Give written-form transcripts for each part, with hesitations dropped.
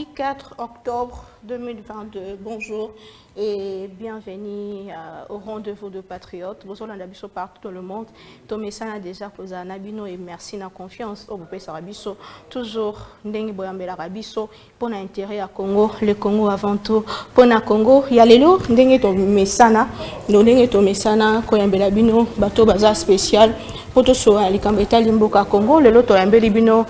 Mardi 4 octobre 2022, bonjour et bienvenue au rendez-vous de Patriotes. Bonjour Landabiso partout dans le monde. Tomé ça déjà posé un abino et merci na confiance au Bopé Sarabiso. Toujours Ndengi Boyambela Rabiso pour l'intérêt à Congo, le Congo avant tout. Pour le Congo, il y a les lots, Ndengi Tomé Sana, Ndengi Tomé Sana, Koyambela Bino, bateau bazar spécial. Poto so alikambeta limboka Congo le loto yambeli bino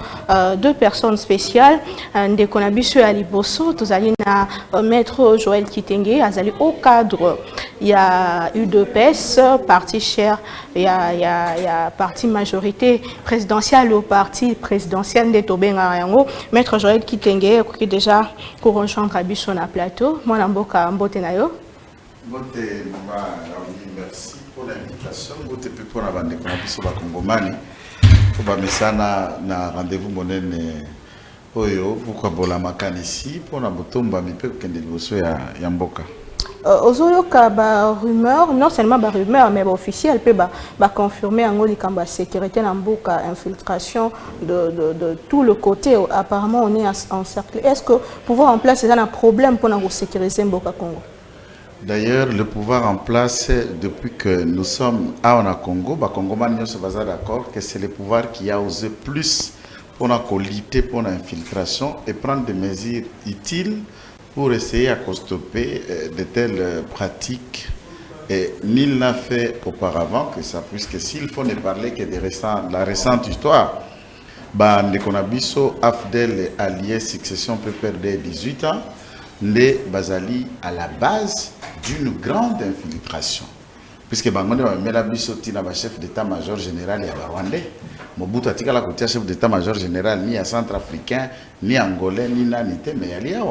deux personnes spéciales de konabiso ya liboso tozali na maître Joël Kitenge azali au cadre il y a UDPS parti cher il y a parti majorité présidentielle au parti présidentiel de Tobenga yango maître Joël Kitenge qui déjà pour rejoindre biso na plateau mwana mboka mbote na yo mbote mama merci pour l'invitation. Vous êtes pour la bande de Congomani. Pour bamesana na rendez-vous monene oyo pourquoi bola makani ici pour na botomba mi pe kende liboso ya mboka. Ozoyoka ba rumeur non seulement ba rumeur mais ba officiel pe ba confirmer en likamba sécurité na mboka infiltration de tout le côté apparemment on est encerclé. Est-ce que pouvoir en place c'est un problème pour nous sécuriser mboka Congo? D'ailleurs, le pouvoir en place, depuis que nous sommes à Congo, les Congolais sont d'accord que c'est le pouvoir qui a osé plus pour lutter pour l'infiltration et prendre des mesures utiles pour essayer de stopper de telles pratiques. Et nul n'a fait auparavant que ça, puisque s'il faut ne parler que de la récente histoire, Ndekonabiso, Afdel allié succession peut perdre 18 ans. Les Bazali à la base d'une grande infiltration. Puisque Bangonde Mela Bissoti n'a pas chef d'état-major général et à Rwandais. Mobutu Atika la côté chef d'état-major général ni à centrafricain, ni angolais, ni nanité, mais il y a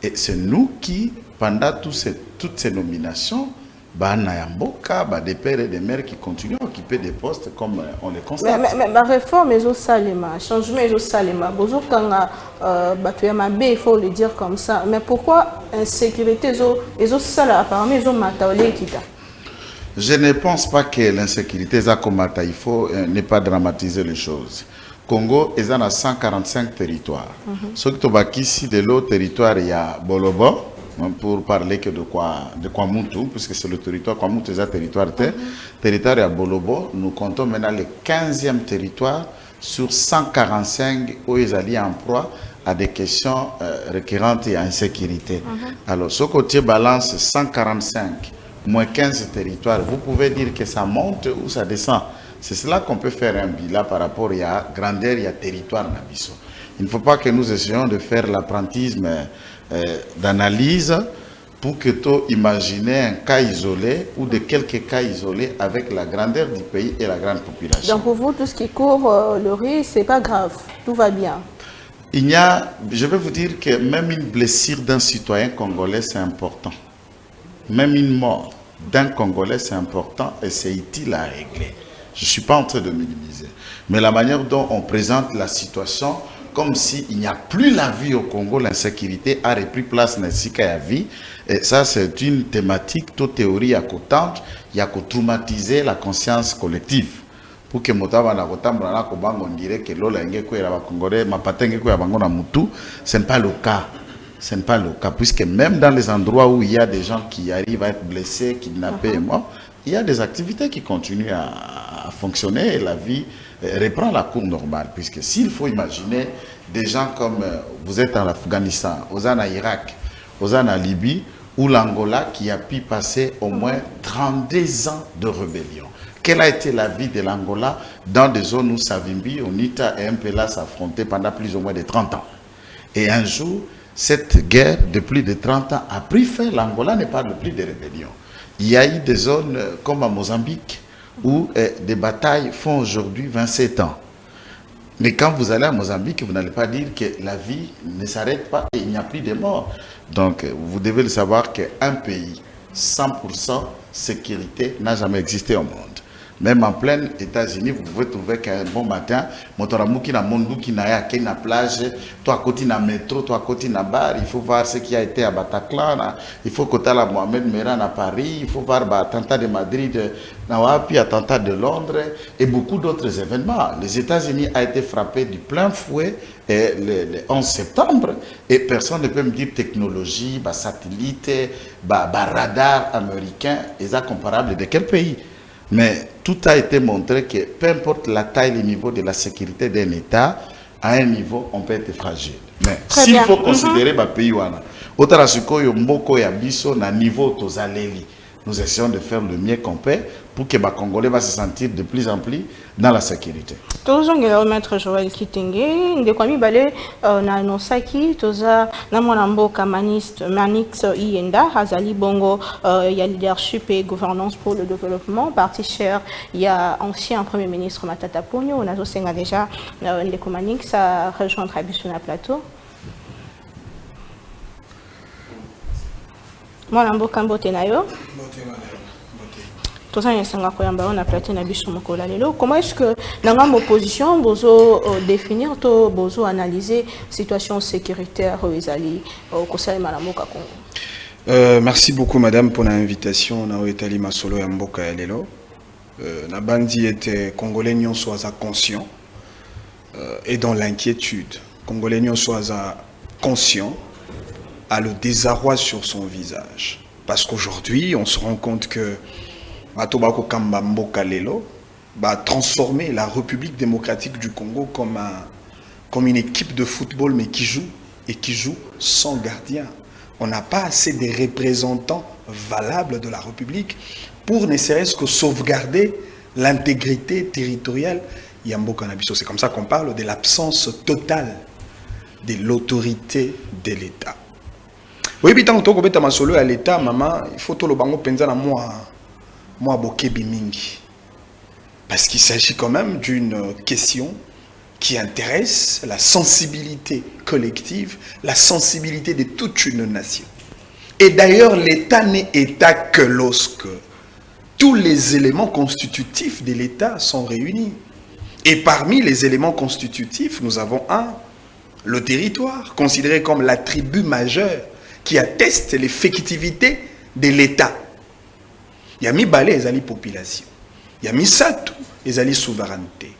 et c'est nous qui, pendant toutes ces nominations, des pères et des mères qui continuent à occuper des postes comme on les constate. Mais la réforme est au Salema, changement est au Salema. Il faut le dire comme ça. Mais pourquoi insécurité est au Salema? Apparemment, ils ont mataolé kita. Je ne pense pas que l'insécurité est comme il faut ne pas dramatiser les choses. Congo est à 145 territoires. Ce qui est ici de l'autre territoire, il y a Bolobo. Pour parler que de Kwamutu, puisque c'est le territoire Kwamutu, c'est un territoire territoire à Bolobo, nous comptons maintenant le 15e territoire sur 145 où ils allaient en proie à des questions récurrentes et à insécurité. Alors, ce côté balance 145 moins 15 territoires, vous pouvez dire que ça monte ou ça descend. C'est cela qu'on peut faire un bilan par rapport à la grandeur et à territoire Nabiso. Il ne faut pas que nous essayions de faire l'apprentisme d'analyse pour que tu imagines un cas isolé ou de quelques cas isolés avec la grandeur du pays et la grande population. Donc pour vous, tout ce qui court le risque, c'est pas grave, tout va bien. Je vais vous dire que même une blessure d'un citoyen congolais, c'est important. Même une mort d'un Congolais, c'est important et c'est utile à régler. Je ne suis pas en train de minimiser. Mais la manière dont on présente la situation, comme s'il n'y a plus la vie au Congo, l'insécurité a repris place dans la vie. Et ça, c'est une thématique, toute théorie à côté, il y a qu'à traumatiser la conscience collective. Pour que on dirait que ce n'est pas le cas. Ce n'est pas le cas, puisque même dans les endroits où il y a des gens qui arrivent à être blessés, kidnappés et morts, il y a des activités qui continuent à fonctionner et la vie reprend la cour normale. Puisque s'il faut imaginer des gens comme vous êtes en Afghanistan, aux en Irak, aux en Libye, ou l'Angola qui a pu passer au moins 32 ans de rébellion. Quelle a été la vie de l'Angola dans des zones où Savimbi, Onita et MPLA s'affrontaient pendant plus ou moins de 30 ans? Et un jour, cette guerre de plus de 30 ans a pris fin. L'Angola ne parle plus de rébellion. Il y a eu des zones comme à Mozambique où des batailles font aujourd'hui 27 ans. Mais quand vous allez à Mozambique, vous n'allez pas dire que la vie ne s'arrête pas et il n'y a plus de morts. Donc vous devez le savoir qu'un pays 100% sécurité n'a jamais existé au monde. Même en plein États-Unis, vous pouvez trouver qu'un bon matin, motoramu qui na mondu qui na qui na plage, toi à côté na métro, toi à côté na bar, il faut voir ce qui a été à Bataclan, il faut côté la Mohamed Merah à Paris, il faut voir l'attentat de Madrid, puis attentat de Londres et beaucoup d'autres événements. Les États-Unis a été frappé du plein fouet le 11 septembre et personne ne peut me dire technologie, satellite, radar américain, est comparable de quel pays? Mais tout a été montré que peu importe la taille et le niveau de la sécurité d'un État, à un niveau, on peut être fragile. Mais s'il faut considérer le pays, nous essayons de faire le mieux qu'on peut pour que les Congolais va se sentir de plus en plus dans la sécurité. Toujours maître Joël Kitenge, de quoi mi balé na nosaki toza na mwanamboka Manix Ienda Azali Bongo, il y a leadership et gouvernance pour le développement, parti cher, il y a ancien premier ministre Matata Ponyo, on a aussi déjà Ndeko Manix a rejoint Trabiso na plateau. Mwanamboka mbote na yo. Comment est-ce que dans l'opposition, vous définir, vous analyser la situation sécuritaire au Conseil Malamoka Congo? Merci beaucoup, madame, pour l'invitation. Na Etali Masolo ya Mboka ya lelo. Na bandi était congolais nyon soit conscient et dans l'inquiétude. Congolais nyon soit conscient a le désarroi sur son visage. Parce qu'aujourd'hui, on se rend compte que Matobako Kamba Mboka lelo va transformer la République démocratique du Congo comme une équipe de football, mais qui joue sans gardien. On n'a pas assez de représentants valables de la République pour ne serait-ce que sauvegarder l'intégrité territoriale. Yamboka Nabiso, c'est comme ça qu'on parle de l'absence totale de l'autorité de l'État. Oui, mais tant que tu as solo à l'État, maman, il faut que le bango penza na moi bokebi mingi. Parce qu'il s'agit quand même d'une question qui intéresse la sensibilité collective, la sensibilité de toute une nation. Et d'ailleurs, l'État n'est État que lorsque tous les éléments constitutifs de l'État sont réunis. Et parmi les éléments constitutifs, nous avons le territoire, considéré comme l'attribut majeur qui atteste l'effectivité de l'État. Il y a mis balé, il y a mis population. Il y a mis satou, il y a mis souveraineté.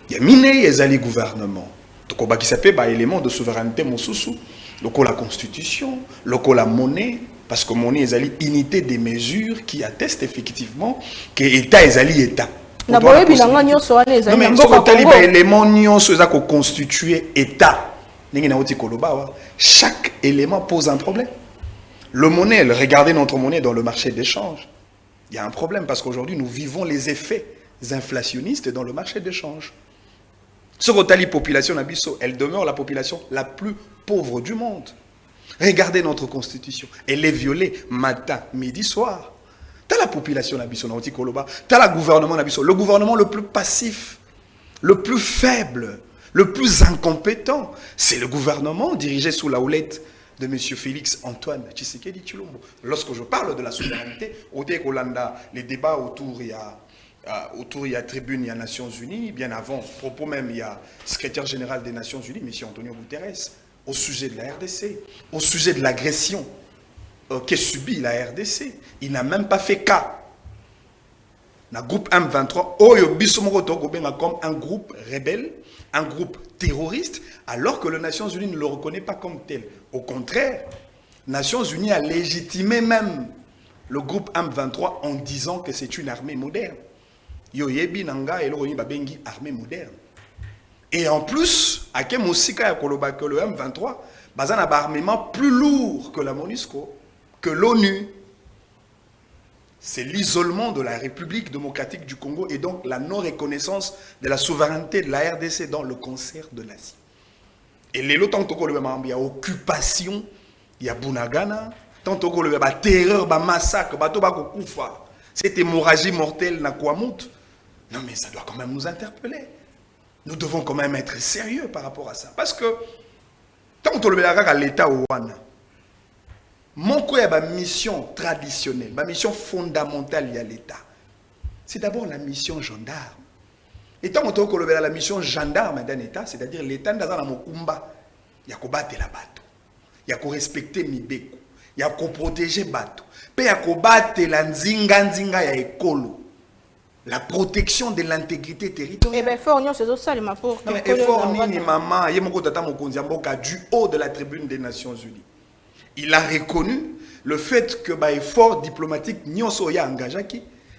Il y a mis né, il y a mis gouvernement. Donc, on va qui s'appelle élément de souveraineté, mon sous-sous. Donc, la constitution, la monnaie, parce que monnaie, il y a unité des mesures qui attestent effectivement que l'État est l'État. Non, mais l'élément constitué État. Chaque élément pose un problème. Le monnaie, regardez notre monnaie dans le marché d'échange. Il y a un problème parce qu'aujourd'hui, nous vivons les effets inflationnistes dans le marché d'échange. Ce que population, elle demeure la population la plus pauvre du monde. Regardez notre constitution. Elle est violée matin, midi, soir. T'as la population, t'as le gouvernement, le gouvernement le plus passif, le plus faible, le plus incompétent. C'est le gouvernement dirigé sous la houlette de M. Félix Antoine Tshisekedi Tshilombo. Lorsque je parle de la souveraineté, les débats autour, il y a tribune, il y a Nations Unies, bien avant, propos même, il y a secrétaire général des Nations Unies, M. Antonio Guterres, au sujet de la RDC, au sujet de l'agression que subit la RDC. Il n'a même pas fait cas. Le groupe M23, comme un groupe rebelle, un groupe terroriste, alors que les Nations Unies ne le reconnaît pas comme tel. Au contraire, les Nations Unies a légitimé même le groupe M23 en disant que c'est une armée moderne. Yoyebi Nanga et le Babengi, armée moderne. Et en plus, à quel Moussika et le M23, bazan a un armement plus lourd que la MONUSCO, que l'ONU. C'est l'isolement de la République démocratique du Congo et donc la non-reconnaissance de la souveraineté de la RDC dans le concert de l'Asie. Et les lots, tant qu'il y a occupation, il y a Bunagana, tant qu'il y a terreur, massacre, cette hémorragie mortelle n'a quoi monte. Non mais ça doit quand même nous interpeller. Nous devons quand même être sérieux par rapport à ça. Parce que tant qu'il y a l'État au Wana, mon quoi, ma mission traditionnelle, ma mission fondamentale, il y a l'État. c'est d'abord la mission gendarme. Et tant qu'on a la mission gendarme d'un État, c'est-à-dire l'État dans la mokumba, il y a qu'à battre la bateau, il y a qu'à respecter Mibeko, il y a qu'à protéger bateau, puis il y a qu'à battre la nzinga ya ekolo, la protection de l'intégrité territoriale. Eh bien, fort, c'est ça, les pour. Non, mais effort ni maman, il y a mon tata Mokonzi Mboka du haut de la tribune des Nations Unies. Il a reconnu le fait que l'effort diplomatique Nyonso ya engagé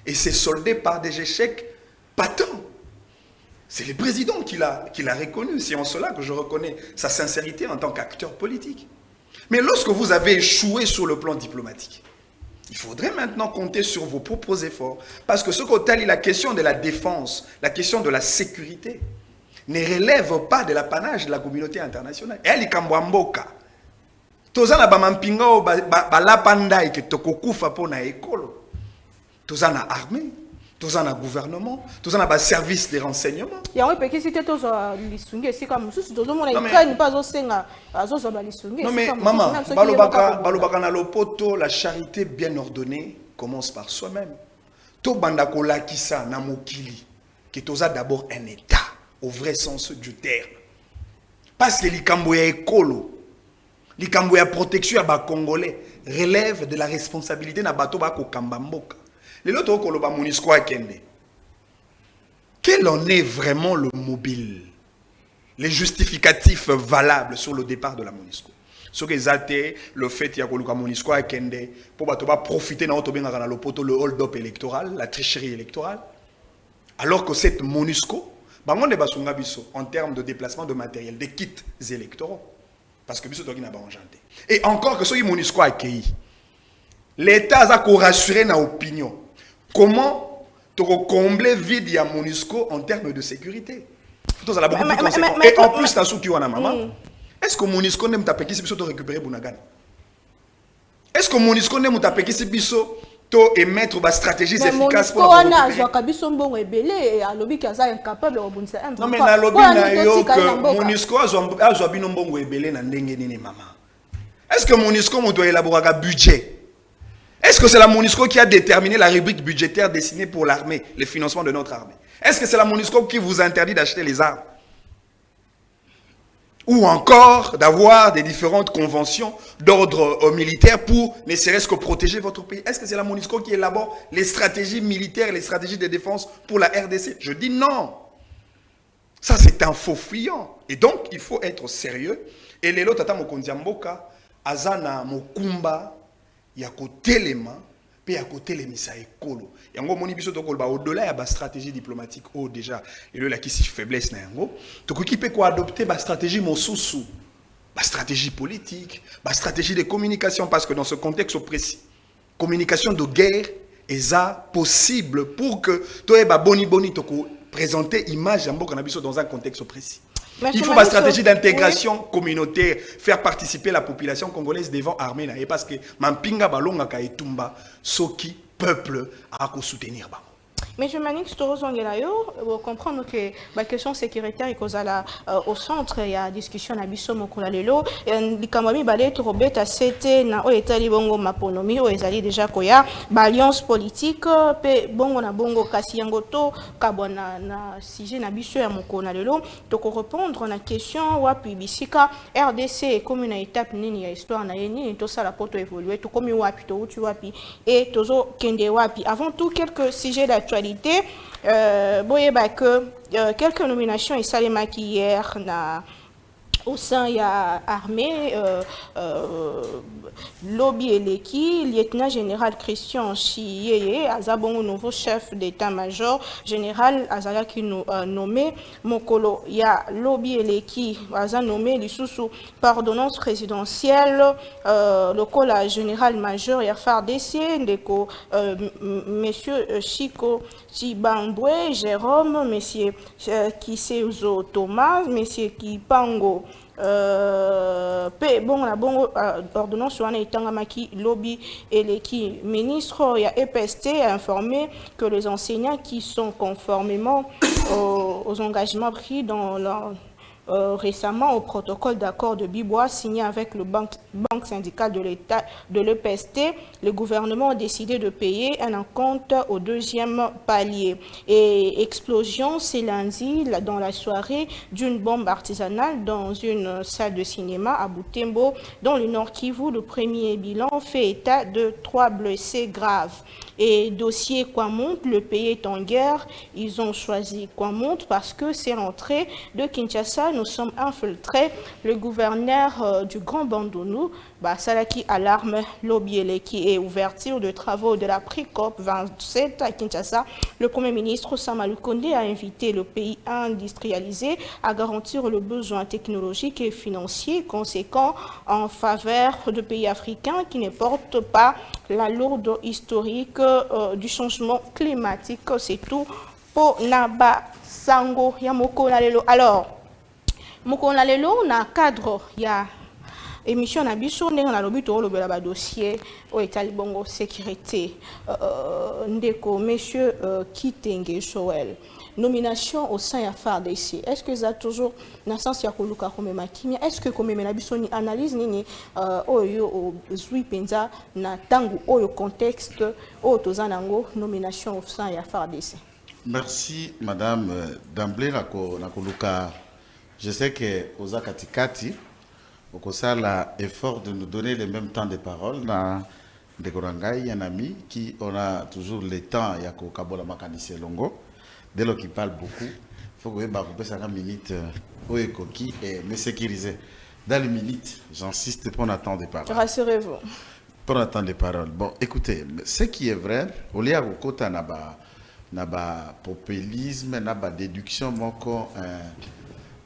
et c'est soldé par des échecs patents. C'est le président qui l'a reconnu. C'est en cela que je reconnais sa sincérité en tant qu'acteur politique. Mais lorsque vous avez échoué sur le plan diplomatique, il faudrait maintenant compter sur vos propres efforts. Parce que ce côté, la question de la défense, la question de la sécurité, ne relève pas de l'apanage de la communauté internationale. Et elle est Kambwamboka. Tozana bamampinga balapandai ke tokokufa po na ekolo. Tozana armée. Tous en a gouvernement, tous en a service de renseignement. Il y a un peu qui cité tous les c'est comme si tout le monde n'est pas au Sénat, non mais maman, balobaka na lopoto, la charité bien ordonnée commence par soi-même. To bandako lakisa na mokili, que toza d'abord un État au vrai sens du terme. Parce que likambo ya ekolo, likambo ya protection ya ba Congolais relève de la responsabilité na bato ba ko kambamboka. Quel en est vraiment le mobile, les justificatifs valables sur le départ de la MONUSCO? Ce que c'est le fait qu'il y a la MONUSCO à Kende pour profiter de le hold-up électoral, la tricherie électorale, alors que cette MONUSCO, en termes de déplacement de matériel, des kits électoraux, parce que et encore que ce qui MONUSCO a accueilli, l'État a rassuré dans l'opinion. Comment combler vide à MONUSCO en termes de sécurité? Et en plus, est-ce que MONUSCO n'aime pas récupérer Bounagan? Est-ce que MONUSCO n'aime pas émettre des stratégies efficaces pour la non, mais dans le MONUSCO est-ce que MONUSCO doit élaborer un budget? Est-ce que c'est la MONUSCO qui a déterminé la rubrique budgétaire destinée pour l'armée, le financement de notre armée? Est-ce que c'est la MONUSCO qui vous interdit d'acheter les armes? Ou encore d'avoir des différentes conventions d'ordre militaire pour ne serait-ce que protéger votre pays? Est-ce que c'est la MONUSCO qui élabore les stratégies militaires, les stratégies de défense pour la RDC? Je dis non. Ça, c'est un faux fuyant. Et donc, il faut être sérieux. Et les lots, Tata Mokonzi Mboka, Azana Mokumba, il y a côté les mains, puis il y a côté les misa écolo. Et en gros, mon ibiso au-delà il y a la stratégie diplomatique. Oh déjà, et là qui si faiblesse na yango. Donc qui peut quoi adopter la stratégie mosusu, la stratégie politique, la stratégie de communication parce que dans ce contexte précis, communication de guerre est ça possible pour que toi boni présenter image dans un contexte précis. Il faut une stratégie d'intégration communautaire, faire participer la population congolaise devant l'armée. Parce que Mampinga Balonga Kaetumba, Soki, peuple, a soutenir. Mais je m'anique pour comprendre que la question sécuritaire est au centre, il y a discussion à Bisso Mokulalelo. Les Kamami Balé, Robert, c'était na Oeta Libongo Maponomi, ou Ezali déjà Koya, alliance politique, Bongo na Bongo Kassiangoto, Kabona na Sije na Bisso ya Mokulalelo. Donc, répondre à la question, Wapi Bisika, RDC, comme une étape, nini ya histoire na yeni, tout ça la poto évoluer, tout comme Wapi, tout tu Wapi, et Tozo Kende Wapi. Avant tout, quelques sujets d'actualité. Quelques nominations et Salemaki hier au sein de l'armée, Lobby Eleki, lieutenant général Christian Chiyeye, Azabongo, nouveau chef d'état-major, général Azala qui nous nommé Mokolo. Il y a Lobby Eleki, Azan nommé Lissousou par ordonnance présidentielle, le collège général-major, il y a FARDC, Ndeko, monsieur Chico Chibambwe, Jérôme, monsieur Kiseuzo Thomas, monsieur Kipango. Ordonnance sur Tangamaki Lobby et l'équipe ministre il y a EPST a informé que les enseignants qui sont conformément aux engagements pris dans récemment au protocole d'accord de Bibois signé avec le banque syndicale de l'État de l'EPST. Le gouvernement a décidé de payer un acompte au deuxième palier. Et explosion, c'est lundi, dans la soirée, d'une bombe artisanale dans une salle de cinéma à Butembo, dans le Nord Kivu. Le premier bilan fait état de 3 blessés graves. Et dossier Kwamount, le pays est en guerre. Ils ont choisi Kwamount parce que c'est l'entrée de Kinshasa. Nous sommes infiltrés. Le gouverneur du Grand Bandounou, Salaki alarme l'Obiele, qui est ouverture de travaux de la PRICOP 27 à Kinshasa. Le Premier ministre Samalou Kondé a invité le pays industrialisé à garantir le besoin technologique et financier conséquent en faveur de pays africains qui ne portent pas la lourde historique du changement climatique. C'est tout pour Naba Sango Yamoko Lalelo. Alors, Moko Lalelo, na cadre, il y a émission na biso ndenge na lobi to lobela ba dossier o etali bongo sécurité ndeko monsieur Kitenge Joël, nomination au sein ya FARDC. Est-ce que ça toujours na sens ya koluka comme makimia? Est-ce que comme na biso ni analyse nini oyo zui penza na tangu oyo contexte o tozanango nomination au sein ya FARDC? Merci madame. D'emblée la koluka, je sais que oza katikati ça l'effort de nous donner le même temps de parole. Dans Dekorangai, un ami qui on a toujours le temps, il y a Kabola Makanisi Longo. Dès lors qu'il parle beaucoup, il faut que vous ayez 50 minutes et me sécuriser. Dans les minutes, j'insiste pour un temps de parole. Rassurez-vous. Pour un temps de parole. Bon, écoutez, ce qui est vrai, au lieu de côté naba populisme, naba déduction,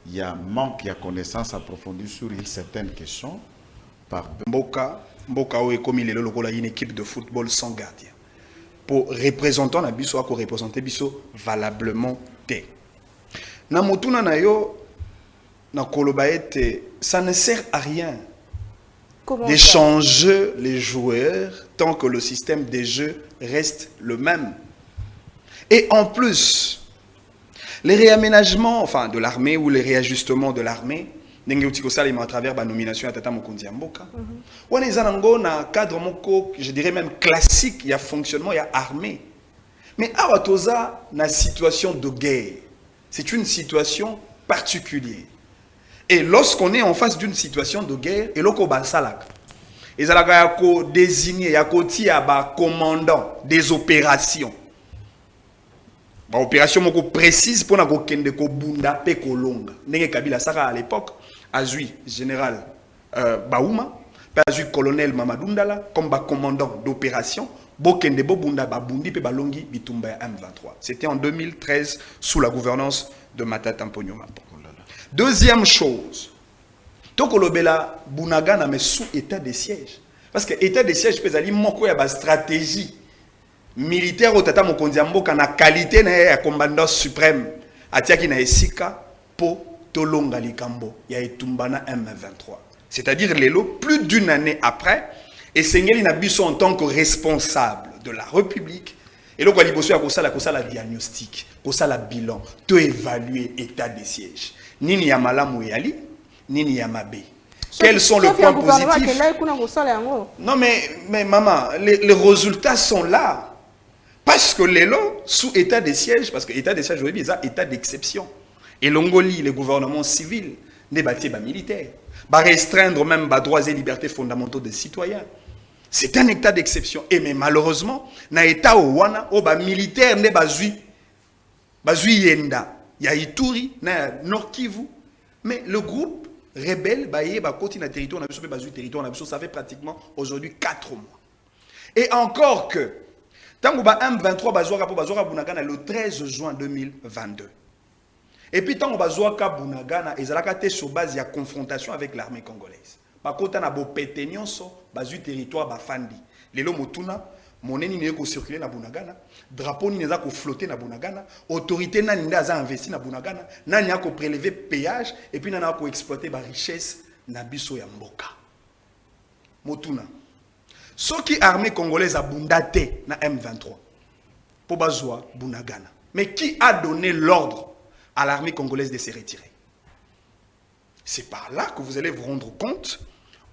il y a manque, il y a connaissance approfondie sur une certaine question. Par Mboka est comme il est une équipe de football sans gardien. Pour représenter Nabiso, pour représenter Biso valablement té. Namotuna na yo na kolobaete, ça ne sert à rien d'échanger les joueurs tant que le système des jeux reste le même. Et en plus, les réaménagements enfin, de l'armée ou les réajustements de l'armée, à travers la nomination à Tata Mokonzi Mboka, on est dans un cadre, je dirais même classique, il y a fonctionnement, il y a armée. Mais à Watoza, dans une situation de guerre, c'est une situation particulière. Et lorsqu'on est en face d'une situation de guerre, et l'on salak, et ça a désigné, il y a commandant des opérations. Opération précise pour nous kende ko bunda pe ko longa. Ndenge Kabila Saka à l'époque azui général Baouma, azui colonel Mamadundala comme commandant d'opération, bokende bo bunda ba bundi pe balongi bitumba M23. C'était en 2013 sous la gouvernance de Matata Mponyoma. Deuxième chose, tokolobela Bunagana mais sous état de siège. Parce que état de siège peut aller moko ya ba stratégie militaire au tata Mokonzi Mboka na qualité na ya commandant suprême atiaki na esika po tolonga likambo ya etumbana M23. C'est-à-dire lelo plus d'une année après et Sengeli na biso en tant que responsable de la République et le liboso ya kosala diagnostic, kosala bilan, to évaluer état de siège. Nini ya malamu yali, nini ya mabe. Quels sont les points positifs? Non mais maman, les résultats sont là. Parce que les lots, sous état de siège, parce que état de siège, c'est un état d'exception. Et l'Ongoli, le gouvernement civil, n'est pas militaire, va restreindre même les droits et libertés fondamentaux des citoyens. C'est un état d'exception. Et mais malheureusement, dans l'état où wana, militaire n'est pas yenda, il y a Ituri, Nord Kivu, mais le groupe rebelle, continue le territoire, ça fait pratiquement aujourd'hui 4 mois. Et encore que Tango ba M23 bazwaka Bunagana le 13 juin 2022. Et puis tango bazwaka Bunagana ezalaka te sur base ya confrontation avec l'armée congolaise. Bakota na bo pété nyonso bazui territoire bafandi. Lelo motuna moneni ne ko circuler na Bunagana, drapeau ni neza ko flotter na Bunagana, autorité nani ndaza investi na Bunagana, nani ko prélever péage et puis nani ko exploiter ba richesse na biso ya mboka. Motuna ce qui armée congolaise a bundaté na M23 pour bazwa Bunagana. Mais qui a donné l'ordre à l'armée congolaise de se retirer? C'est par là que vous allez vous rendre compte,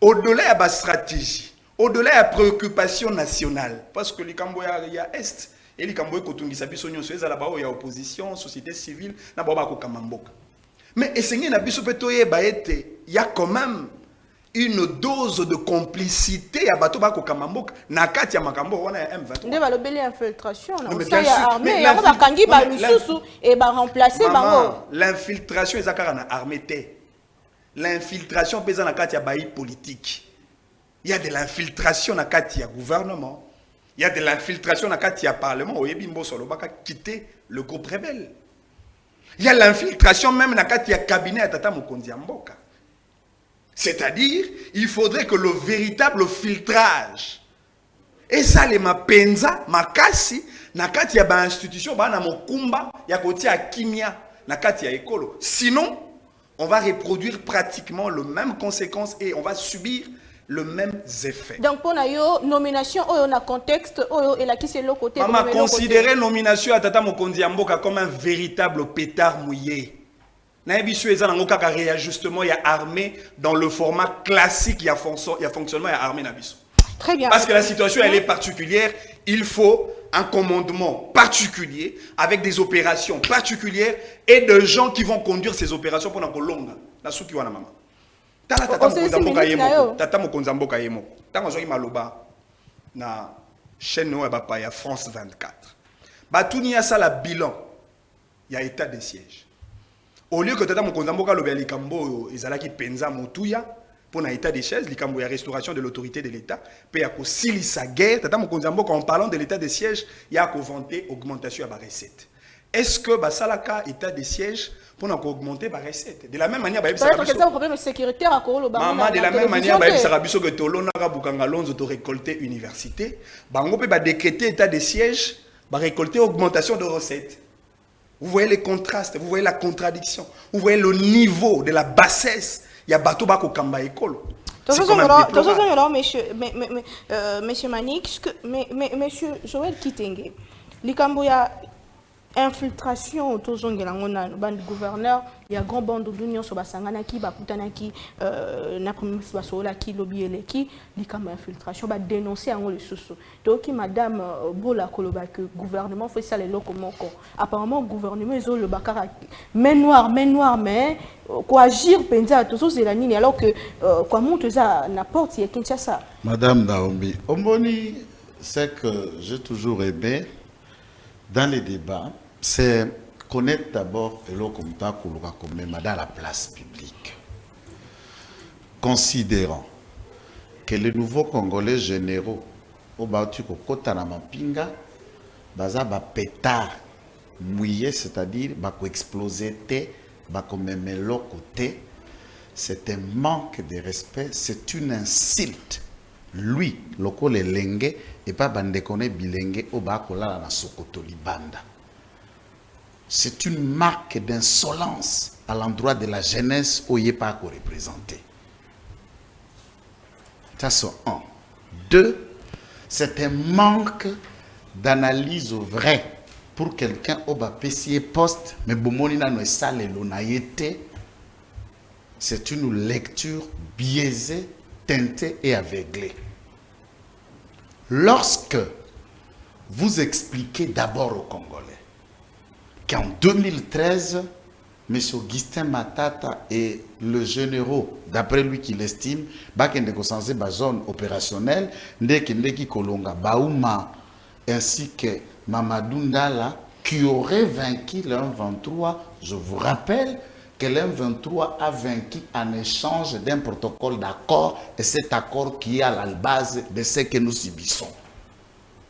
au-delà de la stratégie, au-delà de la préoccupation nationale, parce que les Camboya, il y a Est, et les Camboya, quand on dit ça, il y a opposition, société civile, mais il y a quand même une dose de complicité à bateau bako kamambok na kati ya makambo wana ya M23. Ndé ba lobeli infiltration na ça ya armée ya ba kangi ba lususu et ba remplacer bango. L'infiltration ezakara na armée té. L'infiltration pesa na kati ya baï politique. Il y a de l'infiltration na kati ya gouvernement. Il y a de l'infiltration na kati ya parlement oyebi mboso lobaka quitter le groupe rebelle. Il y a l'infiltration même na kati ya cabinet ya tata mokonzi ya mboka. C'est-à-dire, il faudrait que le véritable filtrage, et ça, les mapenza, makasi, nakati ya ba institution, ba na mokumba, ya koti ya kimia, nakati ya ekolo. Sinon, on va reproduire pratiquement les mêmes conséquences et on va subir les mêmes effets. Donc, pour la nomination, on a contexte, et là qui c'est le côté. Maman, considérer nomination à Tata Mokonzi Mboka comme un véritable pétard mouillé. Il y a un réajustement, il y a armée dans le format classique, il y a fonctionnement, il y a armée. Très bien. Parce que la situation, elle est particulière. Il faut un commandement particulier avec des opérations particulières et de gens qui vont conduire ces opérations pendant que longue. La souki wana mama. Tata Mokonzi Mboka yemo. Tanga zoki maloba na chaîne ya France 24. Batuni ya ça la bilan. Il y a état de siège. Au lieu que Tata Mokonzi Mboka lobe likambo ezalaki penza motuya pour un état de siège, likambo ya restauration de l'autorité de l'État, pe ya ko silisa guerre, Tata Mokonzi Mboka en parlant de l'état de siège, il y a ko vanter augmentation ya ba recette. Est-ce que ba salaka état de siège pour augmenter ba recette? De la même manière, c'est un problème sécuritaire à Koro Maman, de la même manière, Sarabiso que Tolona Bukanga Lonzo to récolter université, bango pe ba décréter état de siège, ba récolter augmentation de recettes. Vous voyez les contrastes, vous voyez la contradiction, vous voyez le niveau de la bassesse. Il y a bateau bako kamba école. Monsieur Manik, monsieur Joël Kitenge, Likamboya infiltration autour de gouverneur, il y a grand bande d'union sur Basanganaki, Bakutanaki, Naprimis Basolaki, Lobieleki, Likamba infiltration, va dénoncer en le sous. Donc, madame Bola Koloba, que le gouvernement fait ça les locaux. Apparemment, le gouvernement, ils ont le bakara. Mais noir, mais quoi agir, penser à tous ces années, alors que quoi monte ça n'importe, il y a Kinshasa. Madame Naomi, Omboni, c'est que j'ai toujours aimé. Dans les débats, c'est connaître d'abord dans la place publique. Considérant que les nouveaux Congolais généraux, au Bautiko Kotanamapinga, baza ba pétard mouillé, c'est-à-dire bako explosé té, bako même côté, c'est un manque de respect, c'est une insulte. Lui, loko le lenge et pas bandekone bilenge au bakola na sokoto libanda. C'est une marque d'insolence à l'endroit de la jeunesse où il n'est pas représenté. Ça c'est un. Deux, c'est un manque d'analyse vraie pour quelqu'un au bas PC poste, mais bomonina no sale l'onayete. C'est une lecture biaisée, teintée et aveuglée. Lorsque vous expliquez d'abord aux Congolais qu'en 2013, M. Augustin Matata et le général, d'après lui qu'il estime, bakende kosanze ba zone opérationnelle, ndeki kolonga Baouma ainsi que Mamadou Ndala qui auraient vaincu le M23, je vous rappelle que l'M23 a vaincu en échange d'un protocole d'accord et cet accord qui est à la base de ce que nous subissons.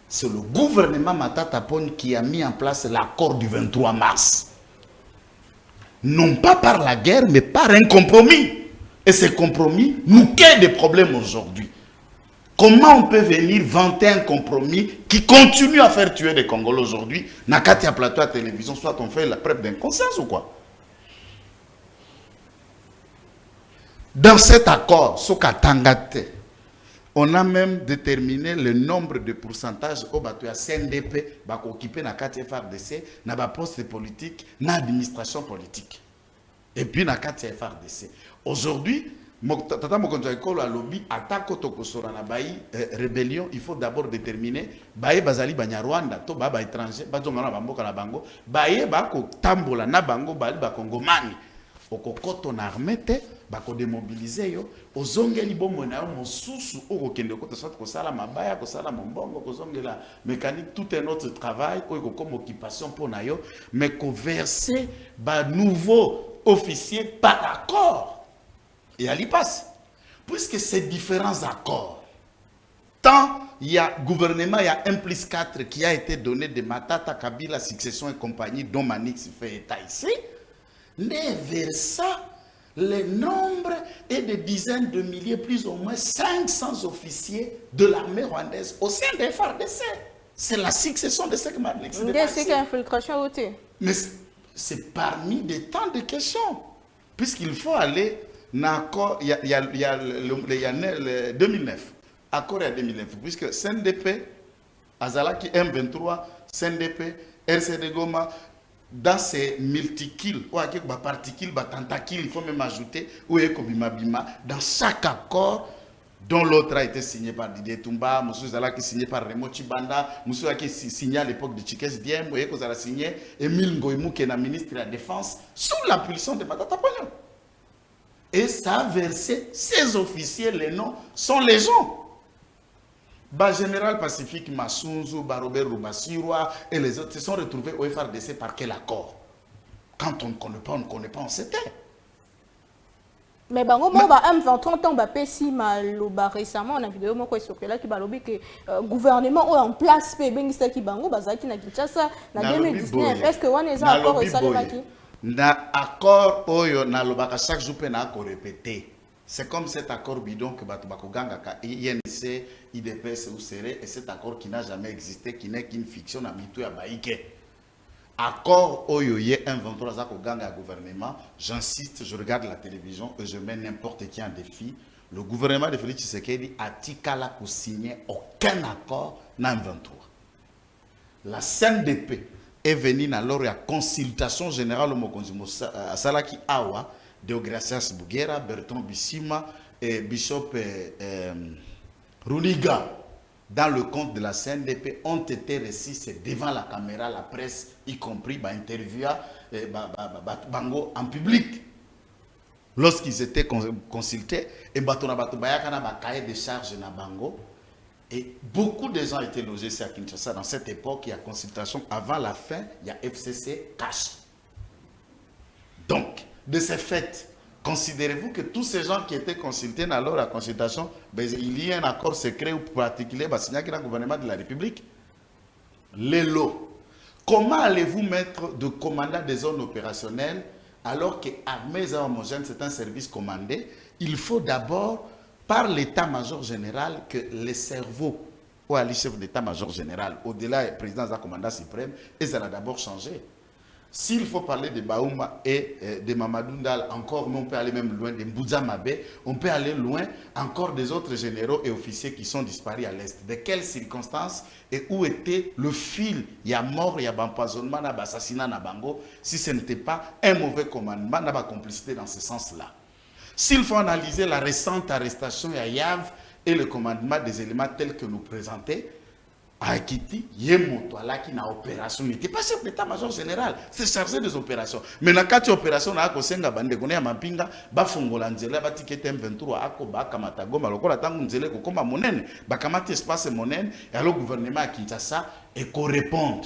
C'est le gouvernement Matata Ponyo qui a mis en place l'accord du 23 mars. Non pas par la guerre, mais par un compromis. Et ce compromis nous crée des problèmes aujourd'hui. Comment on peut venir vanter un compromis qui continue à faire tuer des Congolais aujourd'hui? Nakati à plateau à télévision, soit on fait la preuve d'un consensus ou quoi? Dans cet accord, on a même déterminé le nombre de pourcentages au bateau à CNDP qui occupé na 4 FRDC, na ba poste politique, na administration politique. Et puis, na kati ya FARDC. Aujourd'hui, tata mokonzo ekolo alobi atako tokosora na bayi rébellion, il faut d'abord déterminer baye bazali banyarwanda to ba étranger bazonga na bamboka na bango baye bako tambola na bango bali bakongomani okokoto na armée te bako démobiliser yo ozongeli bomwe na yo mosusu okokende ko tosat ko sala mabaya ko sala mombongo ko zongela mécanique tout un autre travail ko comme occupation pour na yo mais ko verser ba nouveau officier par accord. Et elle y passe. Puisque ces différents accords, tant il y a gouvernement, il y a 1+4 qui a été donné de Matata, Kabila, Succession et compagnie, dont Manix fait état ici, ne versa le nombre est de dizaines de milliers, plus ou moins 500 officiers de l'armée rwandaise au sein des FARDC. C'est la succession de ce que Manix fait. C'est une infiltration aussi. Mais c'est parmi des tas de questions. Puisqu'il faut aller... Il y a le 2009, accord à 2009, puisque CNDP, Azalaki M23, CNDP, RCD Goma, dans ces multikills, ou avec des particules, des tentacules, il faut même ajouter, ou dans chaque accord, dont l'autre a été signé par Didier Toumba, Moussou Zalaki signé par Remo Chibanda, Moussou Zalaki signé à l'époque de Chikes Diem, vous voyez que vous avez signé Emile Ngoïmou, qui est le ministre de la Défense, sous l'impulsion de Matata Pognon. Et ça a versé ces officiers, les noms sont les gens. Général Pacifique Massunzu, Robert Rubasirwa et les autres se sont retrouvés au FARDC par quel accord? Quand on ne connaît pas, on s'était. Mais bango mo ba M23 ans ba pesi maloba récemment on a vidéo moko esokela ki balobi que gouvernement en place pe bengisa ki bango bazaki na Kinshasa na 2019 est-ce que wana eza accord esalemaki? Na accord oyo na lobaka chaque jour pe na ko répéter. C'est comme cet accord bidon que batu bakoganga ka INC, IDPS ou serré et cet accord qui n'a jamais existé qui n'est qu'une fiction na mitu ya baike. Accord oyo ye 23 za koganga gouvernement, j'insiste, je regarde la télévision et je mets n'importe qui en défi. Le gouvernement de Félix Tshisekedi a tikala pour signer aucun accord na 23. La CNDP est venu dans la consultation générale au Salaki Awa, Deogracias Bouguera, Bertrand Bissima et Bishop Runiga, dans le compte de la CNDP, ont été reçus devant la caméra, la presse, y compris, interviewé Bango en public. Lorsqu'ils étaient consultés, et Batona cahier de charge na Bango. Et beaucoup de gens étaient logés à Kinshasa. Dans cette époque, il y a consultation. Avant la fin, il y a FCC cash. Donc, de ce fait, considérez-vous que tous ces gens qui étaient consultés dans la consultation, il y a un accord secret ou particulier signé avec le gouvernement de la République. Les lots. Comment allez-vous mettre de commandant des zones opérationnelles alors que l'armée homogène, c'est un service commandé? Il faut d'abord par l'état-major général que les cerveaux, ou à chef d'état-major général, au-delà du président de la commandant suprême, ils ont d'abord changé. S'il faut parler de Baouma et de Mamadou Ndal, encore, mais on peut aller même loin, de Mbouza Mabé, on peut aller loin encore des autres généraux et officiers qui sont disparus à l'Est. De quelles circonstances et où était le fil? Il y a mort, il y a empoisonnement, il y a assassinat, il y a bango, si ce n'était pas un mauvais commandement, il y a complicité dans ce sens-là. S'il faut analyser la récente arrestation à Yav et le commandement des éléments tels que nous présentés, à Akiti, Yemoto, là qui n'a opération, il n'était pas chef d'état-major général, c'est chargé des opérations. Mais dans quatre opérations, on a Kosenga Bande, on a Mampinga, Bafongola Nzela, Batikete M23, Ako, Bakamatago, Malokola Tango Nzele, Kokoma Monen, Bakamati Espace Monen, et alors le gouvernement à Kinshasa, et qu'on réponde.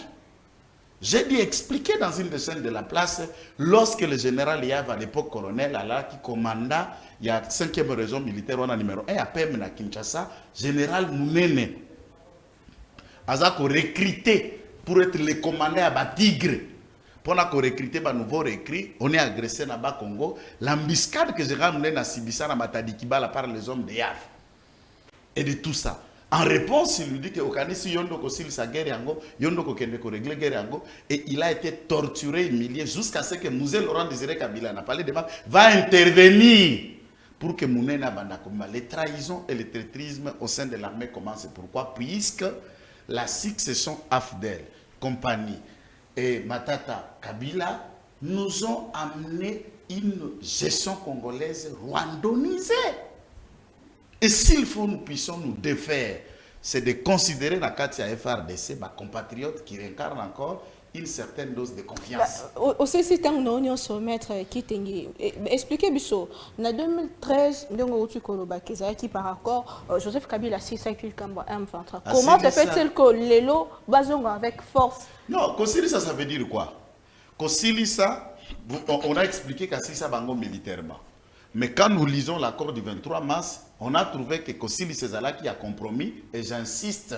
J'ai dit expliquer dans une des scènes de la place, lorsque le général Yav, à l'époque colonel, qui commanda, il y a 5e région militaire, on a numéro 1, à PM à Kinshasa, général Mounene, Azako recruté pour être le commandant à Batigre. Pendant qu'on recruté un nouveau recrut, on est agressé dans le Congo. L'embuscade que général Mounene a subi ça dans Matadikibala par les hommes de Yav. Et de tout ça. En réponse, il lui dit que Okanisi Yondoko sil sa guerre yango, Yondoko kendeko régler guerre yango, et il a été torturé, humilié, jusqu'à ce que Mouzé Laurent Désiré Kabila, n'a parlé de mal, va intervenir pour que Mounena Bandakoma. Les trahisons et le traîtrisme au sein de l'armée commencent. Pourquoi? Puisque la succession Afdel, compagnie et Matata Kabila nous ont amené une gestion congolaise rwandonisée. Et s'il faut, nous puissions nous défaire, c'est de considérer la Katia FRDC, ma compatriote qui incarne encore une certaine dose de confiance. Aussi, si nous avons soumettre qui expliquez Bissot, en 2013, nous avons qui par accord Joseph Kabila 6 M23. Comment se fait-il que les lots basent avec force? Non, Kosilisa, ça veut dire quoi? Kosilisa, on a expliqué qu'Assisa Bango militairement. Mais quand nous lisons l'accord du 23 mars, on a trouvé que Kosilisa Zala qui a compromis, et j'insiste,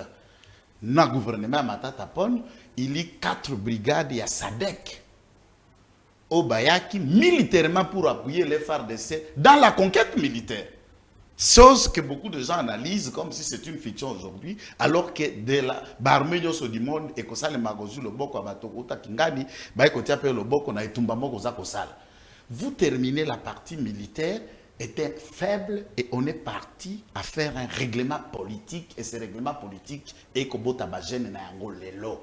dans le gouvernement Matatapon, il y a 4 brigades et SADC au Bayaki militairement pour appuyer les FARDC dans la conquête militaire. Chose que beaucoup de gens analysent comme si c'est une fiction aujourd'hui, alors que de la barmeyo du monde et que ça le magozu le boko abatokota kingani, ba ko tiape le boko na etumba moko za kosala. Vous terminez la partie militaire était faible et on est parti à faire un règlement politique et ce règlement politique est que botabagène na yango lelo.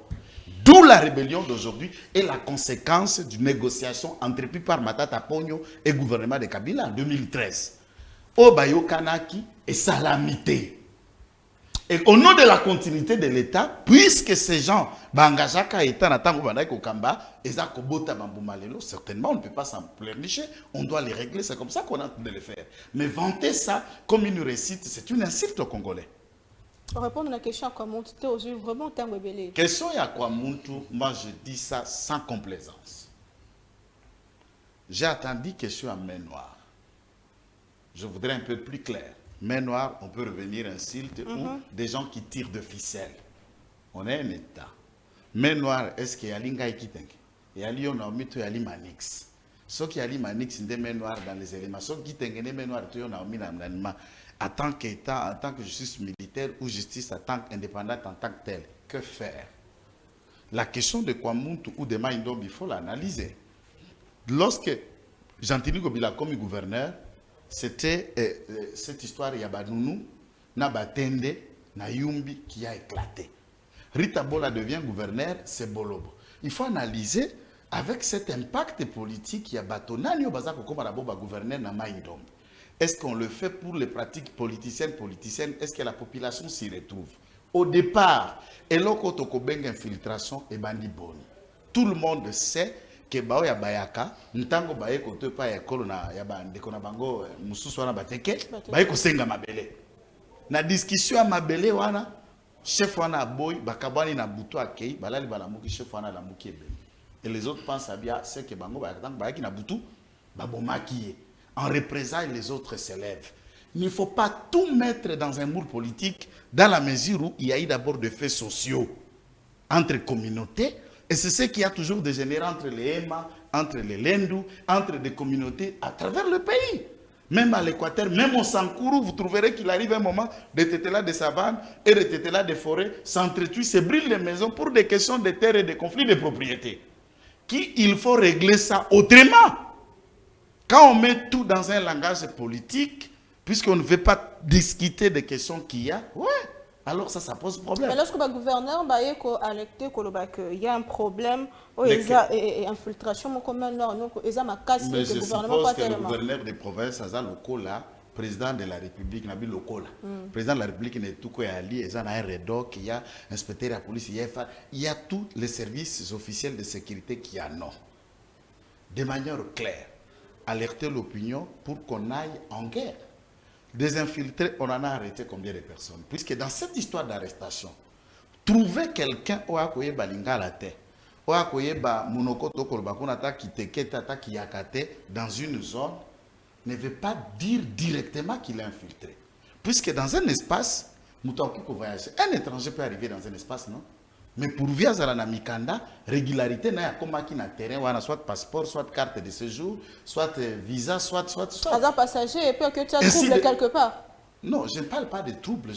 D'où la rébellion d'aujourd'hui et la conséquence d'une négociation entreprise par Matata Ponyo et le gouvernement de Kabila en 2013. Obayo Kanaki et Salamité. Et au nom de la continuité de l'État, puisque ces gens, Bangajaka et Tanatango Bandaiko Kamba, et Zakobota Bamboumalelo, certainement on ne peut pas s'en pleurnicher, on doit les régler, c'est comme ça qu'on a de le faire. Mais vanter ça comme une réussite, c'est une insulte aux Congolais. Pour répondre à la question à Kwamuntu, tu es vraiment un rebelle. Question à Kwamuntu, moi je dis ça sans complaisance. J'ai attendu question à main noire. Je voudrais un peu plus clair. Main noire, on peut revenir à un silte ou des gens qui tirent de ficelle. On est un État. Main noire, est-ce qu'il y a l'Ingaï qui t'inquiète? Il y a l'Ionomito, il y a l'Imanix. Ce qui y a l'Imanix, c'est des mains noires dans les éléments. Ce qui t'inquiète, des mains noires, tu en as mis dans l'animal. En tant qu'État, en tant que justice militaire ou justice en tant qu'indépendante, en tant que telle, que faire? La question de Kwamuntu ou de Maïndombe, il faut l'analyser. Lorsque Jean-Tini Gobila, comme gouverneur, c'était cette histoire Yabanounou, Nabatende, Nayumbi qui a éclaté. Rita Bola devient gouverneur, c'est Bolobo. Il faut analyser avec cet impact politique Yabatonani Obazako comme Araboba gouverneur na Maïndombe. Est-ce qu'on le fait pour les pratiques politiciennes? Est-ce que la population s'y retrouve? Au départ, et l'okotokobeng infiltration et bandi boni. Tout le monde sait que bao ya bayaka, ntango baye kote pa ya kolona ya bande kona bango mususu wana bateke, baye kosenga mabele. Na discussion ya mabele wana, chef wana boy bakabani na buto akei, balali balamuki chef wana lamuki ebele. Et les autres pensent à bien, c'est que bango bayaki na butu, babomaki. En représailles, les autres s'élèvent. Il ne faut pas tout mettre dans un moule politique dans la mesure où il y a eu d'abord des faits sociaux entre communautés. Et c'est ce qui a toujours dégénéré entre les Ema, entre les Lendou, entre des communautés à travers le pays. Même à l'Équateur, même au Sankourou, vous trouverez qu'il arrive un moment de tétela de savane et de tétela de forêt s'entretuent, se brûlent les maisons pour des questions de terre et de conflits de propriété. Il faut régler ça autrement. Quand on met tout dans un langage politique, puisqu'on ne veut pas discuter des questions qu'il y a, ouais, alors ça pose problème. Mais lorsque le gouverneur il y a un problème, il y a une infiltration, mais je suppose que le gouverneur des provinces, président de la République, président de la République n'est tout quoi ali, il y a un REDOC, il y a inspecteur de la police, il y a tous les services officiels de sécurité qui en ont. De manière claire, alerter l'opinion pour qu'on aille en guerre. Des infiltrés, on en a arrêté combien de personnes? Puisque dans cette histoire d'arrestation, trouver quelqu'un au akoye balinga la terre, au akoye ba munokoto kolbakunata ki teketa ta ki yakate dans une zone, ne veut pas dire directement qu'il est infiltré. Puisque dans un espace, un étranger peut arriver dans un espace, non? Mais pour via Zalana Mikanda, régularité n'a pas qui na terrain, soit passeport, soit carte de séjour, soit visa, soit. Un passager, et puis que tu as trouble quelque part. Non, je ne parle pas de trouble.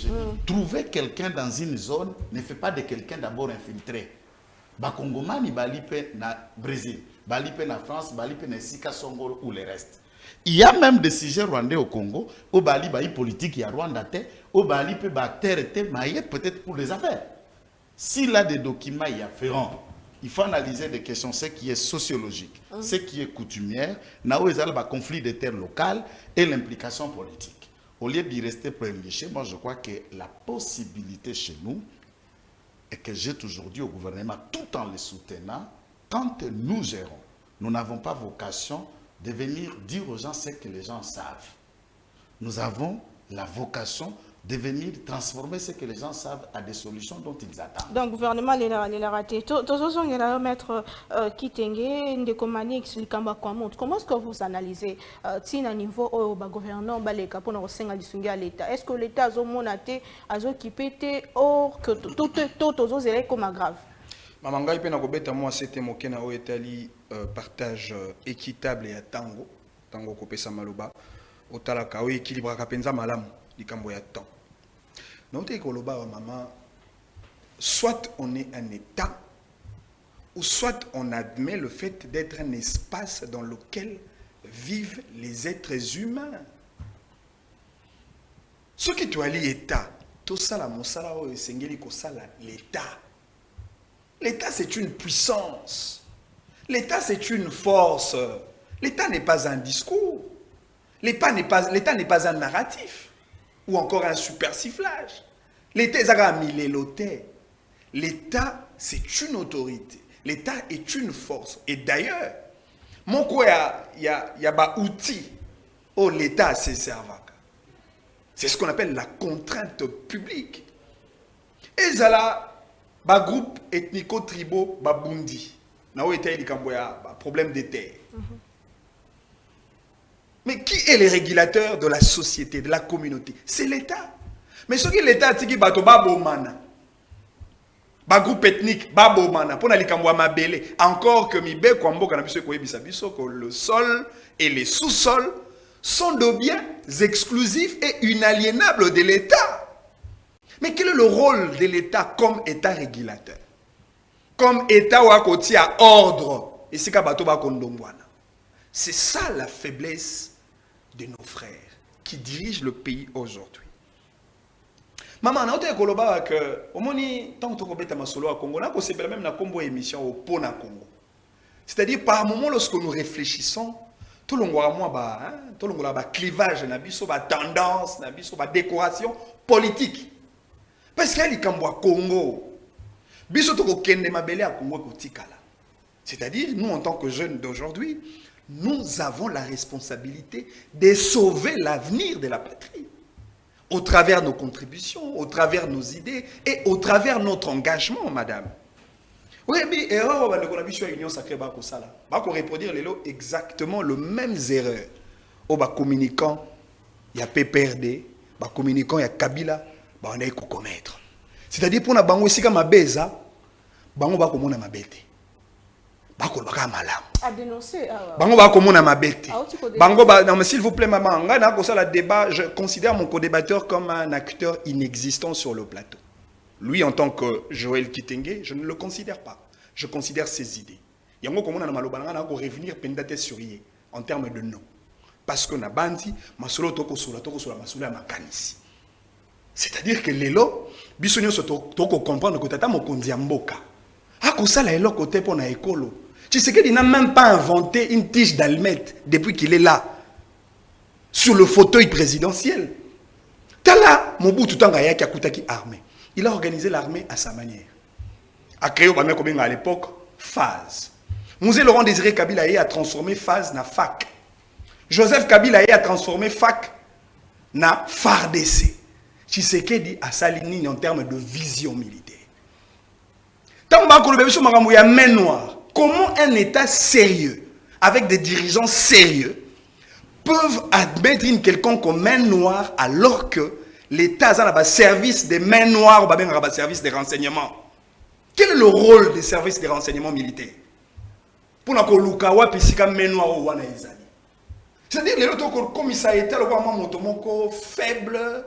Trouver quelqu'un dans une zone ne fait pas de quelqu'un d'abord infiltré. Bakongomani balipe na Brésil, balipe na France, balipe na Sika Songolo ou les restes. Il y a même des sujets rwandais au Congo, au Bali baï politique, il y a Rwanda, au Bali peut terre, peut-être pour les affaires. S'il a des documents, il y a ferrant. il faut analyser des questions, ce qui est sociologique, ce qui est coutumière, là où il y a le conflit des terres locales et l'implication politique. Au lieu d'y rester préliché, moi je crois que la possibilité chez nous, et que j'ai toujours dit au gouvernement, tout en les soutenant, quand nous gérons, nous n'avons pas vocation de venir dire aux gens ce que les gens savent. Nous avons la vocation de venir transformer ce que les gens savent à des solutions dont ils attendent. Donc, le gouvernement l'a raté. Maître Kitenge, Ndekomani explique comment est-ce que vous analysez si à niveau au gouvernement pour l'État? Est-ce que l'État a monaté, a occupé or que tout aux élèves comme grave? Mamangai pe na kobeta moi c'était mokena o etali partage équitable ya tango kopesa maloba otalaka o équilibre ka penza malamu likambo ya temps. Donc koloba maman, soit on est un État ou soit on admet le fait d'être un espace dans lequel vivent les êtres humains. Ce qui doit aller État, tout ça la mosala o esengeli ko sala l'État. L'État, c'est une puissance. L'État, c'est une force. L'État n'est pas un discours. L'État n'est pas un narratif. Ou encore un super sifflage. L'État, l'État, c'est une autorité. L'État est une force. Et d'ailleurs, mon quoi, il y a des outils où l'État s'est servi. C'est ce qu'on appelle la contrainte publique. Et ça, ba groupe ethnico-tribaux babundi na o était problème de terre. Mais qui est le régulateur de la société, de la communauté? C'est l'État. Mais ce qui l'État tiki bato babomana ba groupe ethnique babomana pour na likambo mabele encore que mibe kwa mboka na biso ko yebisa biso que le sol et les sous-sols sont de biens exclusifs et inaliénables de l'État. Mais quel est le rôle de l'État comme État régulateur? Comme État ou à côté à ordre. Et c'est c'est ça la faiblesse de nos frères qui dirigent le pays aujourd'hui. Maman, on a dit que au moins tant que tu as solo à Congo, on a même na combo émission au Pona Congo. C'est-à-dire par moment lorsque nous réfléchissons, tout le monde a clivage, tendance, décoration politique. Parce qu'il y a des Congo. C'est-à-dire, nous, en tant que jeunes d'aujourd'hui, nous avons la responsabilité de sauver l'avenir de la patrie. Au travers de nos contributions, au travers de nos idées et au travers de notre engagement, madame. Oui, mais erreur, on a vu sur l'Union sacrée, on reproduire exactement le même erreur. Au communicant, il y a PPRD, communicant, il y a Kabila. On a commettre. C'est-à-dire pour na bango ici comme beza, bango ba komona mabete. Ba ko baka malam. À dénoncer. Bango ba komona mabete. Bango ba non mais s'il vous plaît maman, nga na ko ça la débat, je considère mon co-débatteur comme un acteur inexistant sur le plateau. Lui en tant que Joël Kitenge, je ne le considère pas. Je considère ses idées. Yango komona na maloba nga na ko revenir pendate sur yé en termes de nom. Parce que na bandi masolo toko sula masolo ya makanisi. C'est-à-dire que l'élo, bisonyo se toko comprendre que tata mokonzi ya mboka. Akosala elo côté pour na écolo. Tu sais qu'il n'a même pas inventé une tige d'almette depuis qu'il est là sur le fauteuil présidentiel. Tala Mobutu Tanga Yaki Akutaki armée. Il a organisé l'armée à sa manière. A créé à l'époque phase. Mouzé Laurent Désiré Kabila a transformé phase na FAC. Joseph Kabila a transformé FAC na FARDC. Tshisekedi a sa ligne en termes de vision militaire. Comment un État sérieux, avec des dirigeants sérieux, peuvent admettre une quelconque main noire alors que l'État a un service des mains noires ou un service des renseignements? Quel est le rôle des services des renseignements militaires? Pour que Lukawa puisse main noire ou c'est-à-dire les autres commissariat le faible.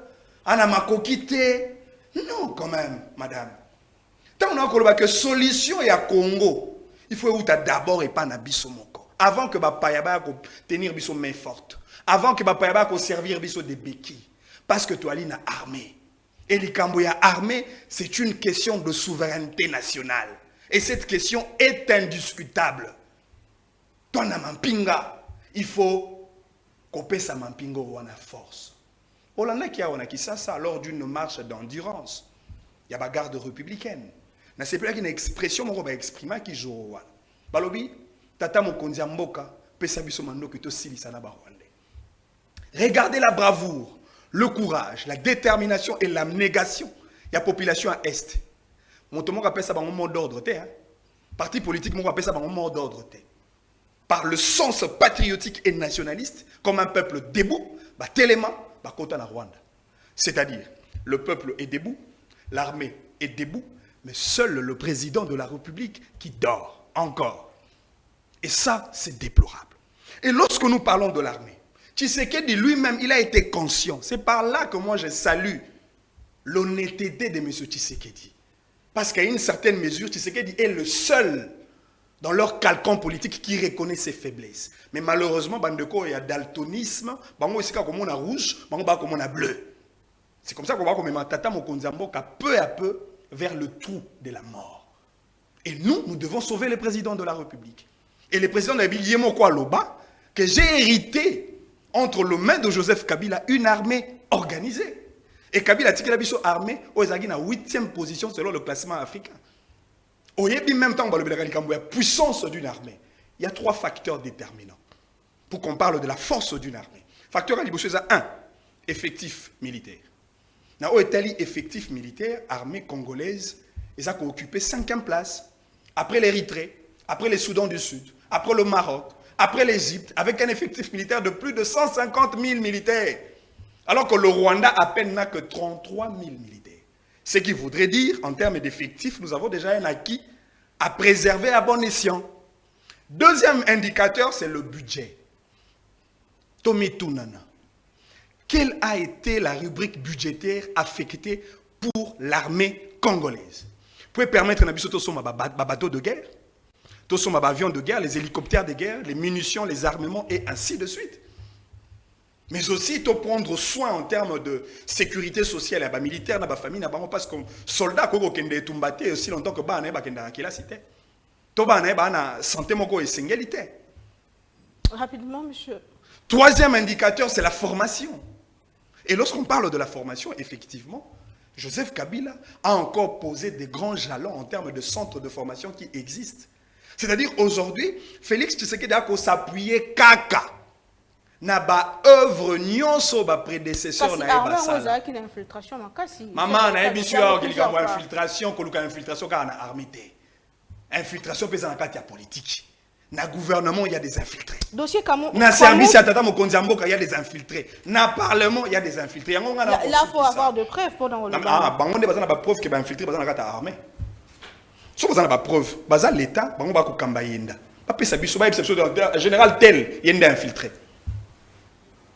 Non, quand même, madame. Tant on a que solution et à Congo, il faut d'abord et pas na bisomoko. Avant que Bapayaba tenir biso main forte. Avant que Bapayaba servir biso des béquilles. Parce que toi, il a armée. Et les Cambouya armée, c'est une question de souveraineté nationale. Et cette question est indiscutable. Toi, na mampinga, il faut couper sa mampingo ou en force. Olanda qui a ça lors d'une marche d'endurance. Il y a la garde républicaine. Na c'est plus une expression qu'on va exprimer qui joue. Balobi, tata mokonzi mboka, pesa biso mando kito silisa na ba Rwandais. Regardez la bravoure, le courage, la détermination et l'abnégation. Il y a population à Est. Mon tomo appelle ça un mot d'ordre. Parti politique, mon appelle ça un mot d'ordre. Par le sens patriotique et nationaliste, comme un peuple debout, bah, tellement, bah, kota na Rwanda. C'est-à-dire, le peuple est debout, l'armée est debout, mais seul le président de la République qui dort encore. Et ça, c'est déplorable. Et lorsque nous parlons de l'armée, Tshisekedi lui-même, il a été conscient. C'est par là que moi, je salue l'honnêteté de M. Tshisekedi. Parce qu'à une certaine mesure, Tshisekedi est le seul dans leur calcon politique qui reconnaît ses faiblesses. Mais malheureusement, il y a daltonisme, il y a comme on a rouge, il y a comme on a bleu. C'est comme ça qu'on va comme Tata Mokonzamboka peu à peu vers le trou de la mort. Et nous devons sauver le président de la République. Et le président de la République, Yemoko Loba, que j'ai hérité entre les mains de Joseph Kabila une armée organisée. Et Kabila a tiré la armée aux Azagui en 8e position selon le classement africain. Au même temps, la puissance d'une armée. Il y a 3 facteurs déterminants pour qu'on parle de la force d'une armée. Facteur 1, effectif militaire. Dans l'Italie, effectif militaire, armée congolaise, ils ont occupé 5e place. Après l'Érythrée, après les Soudan du Sud, après le Maroc, après l'Égypte, avec un effectif militaire de plus de 150 000 militaires. Alors que le Rwanda à peine n'a que 33 000 militaires. Ce qui voudrait dire, en termes d'effectifs, nous avons déjà un acquis à préserver à bon escient. Deuxième indicateur, c'est le budget. Tomi Tunana. Quelle a été la rubrique budgétaire affectée pour l'armée congolaise? Vous pouvez permettre à nos bateaux de guerre, tous nos avions de guerre, les hélicoptères de guerre, les munitions, les armements et ainsi de suite. Mais aussi, il faut prendre soin en termes de sécurité sociale, et militaire, et famille, parce que soldats qui ont été tombés aussi longtemps que les soldats qui ont été santé et Rapidement, monsieur. Troisième indicateur, c'est la formation. Et lorsqu'on parle de la formation, effectivement, Joseph Kabila a encore posé des grands jalons en termes de centres de formation qui existent. C'est-à-dire, aujourd'hui, Félix Tshisekedi a s'appuyer kaka. Na ba œuvre nyonso ba prédécesseur na eba sala. Maman na ebisio kelika mo infiltration koluka infiltration ka na armée. Infiltration pesa na kati ya politique. Na gouvernement il y a des infiltrés. Dossier Kamo. Na service ya tata mokonzi mboka il y a des infiltrés. Na parlement il y a des infiltrés. Là faut avoir de preuves pour dans le Ah bango baza na ba preuve que ba infiltré baza na kati ya armée. So baza na ba preuve, baza l'état bango ba ko kamba yenda. Ba pesa biso ba exception général tel yenda infiltré.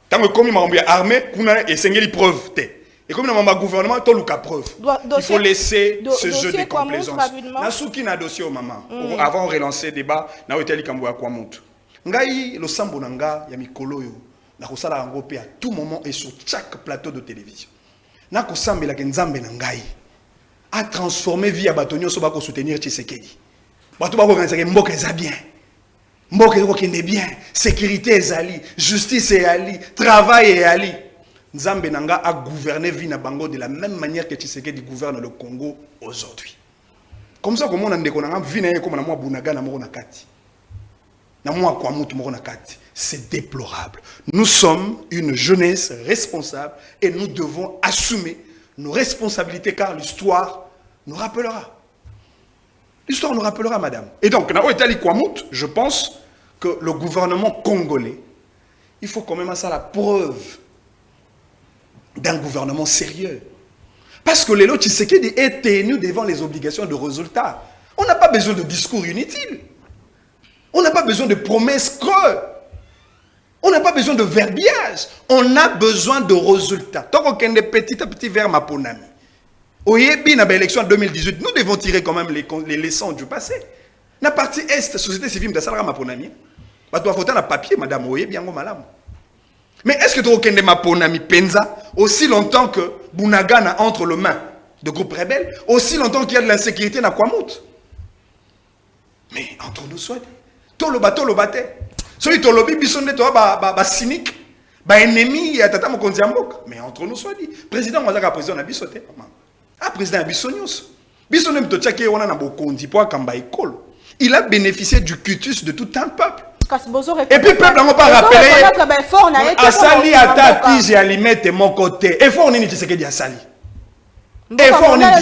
Tant que comme il m'a armé, et c'est une preuve. Et comme il m'a gouvernement, il y a preuve. Il faut laisser ce jeu de complaisance. Nasuki na dossier au maman. Avant de relancer le débat, na hôtel Kamboua Kwamout. Ngai le sambo nanga ya mikolo yo. Na kosala yango pe à tout moment et sur chaque plateau de télévision. Na kosambe la kenzambe nangai a transformé vie à batonio so ba ko soutenir Tshisekedi. Bato ba ko organiser mboka za bien. Mboka est bien, sécurité est ali, justice est ali, travail est ali. Nzambe nanga a gouverné Vina Bango de la même manière que Tshisekedi gouverne le Congo aujourd'hui. Comme ça, comme on a dit qu'on a Vina comme on a Bunaga na mona kati. Na moi Kwamutu mona kati. C'est déplorable. Nous sommes une jeunesse responsable et nous devons assumer nos responsabilités car l'histoire nous rappellera. L'histoire nous rappellera, madame. Et donc, je pense que le gouvernement congolais, il faut quand même à ça la preuve d'un gouvernement sérieux. Parce que Lelo Tshisekedi est tenu devant les obligations de résultats. On n'a pas besoin de discours inutiles. On n'a pas besoin de promesses creux. On n'a pas besoin de verbiage. On a besoin de résultats. Tant qu'on est petit à petit vers ma ponami. Au Yébi, dans l'élection 2018, nous devons tirer quand même les leçons du passé. La partie Est, société civile, de Salra Maponami, tu dois voter un papier, madame, au Yébi, mais est-ce que tu as Maponami Penza, aussi longtemps que Bunagana entre les mains de groupes rebelles, aussi longtemps qu'il y a de l'insécurité dans Kwamout? Mais entre nous soit, tout le bateau. Celui qui lobby, bisonne toi, cynique, ennemi, tata mokonzi mboka. Mais entre nous soit dit, président, moi, j'ai président na bisoté, maman. Ah, président na bisonius. Bisonne me tchake wana na bokonzi po kamba école. Il a bénéficié du cutus de tout un peuple. Et puis, le peuple n'a pas rappelé. Asali Atati, j'ai alimé mon côté. Et faut on est ce que dit Asali. Et faut on est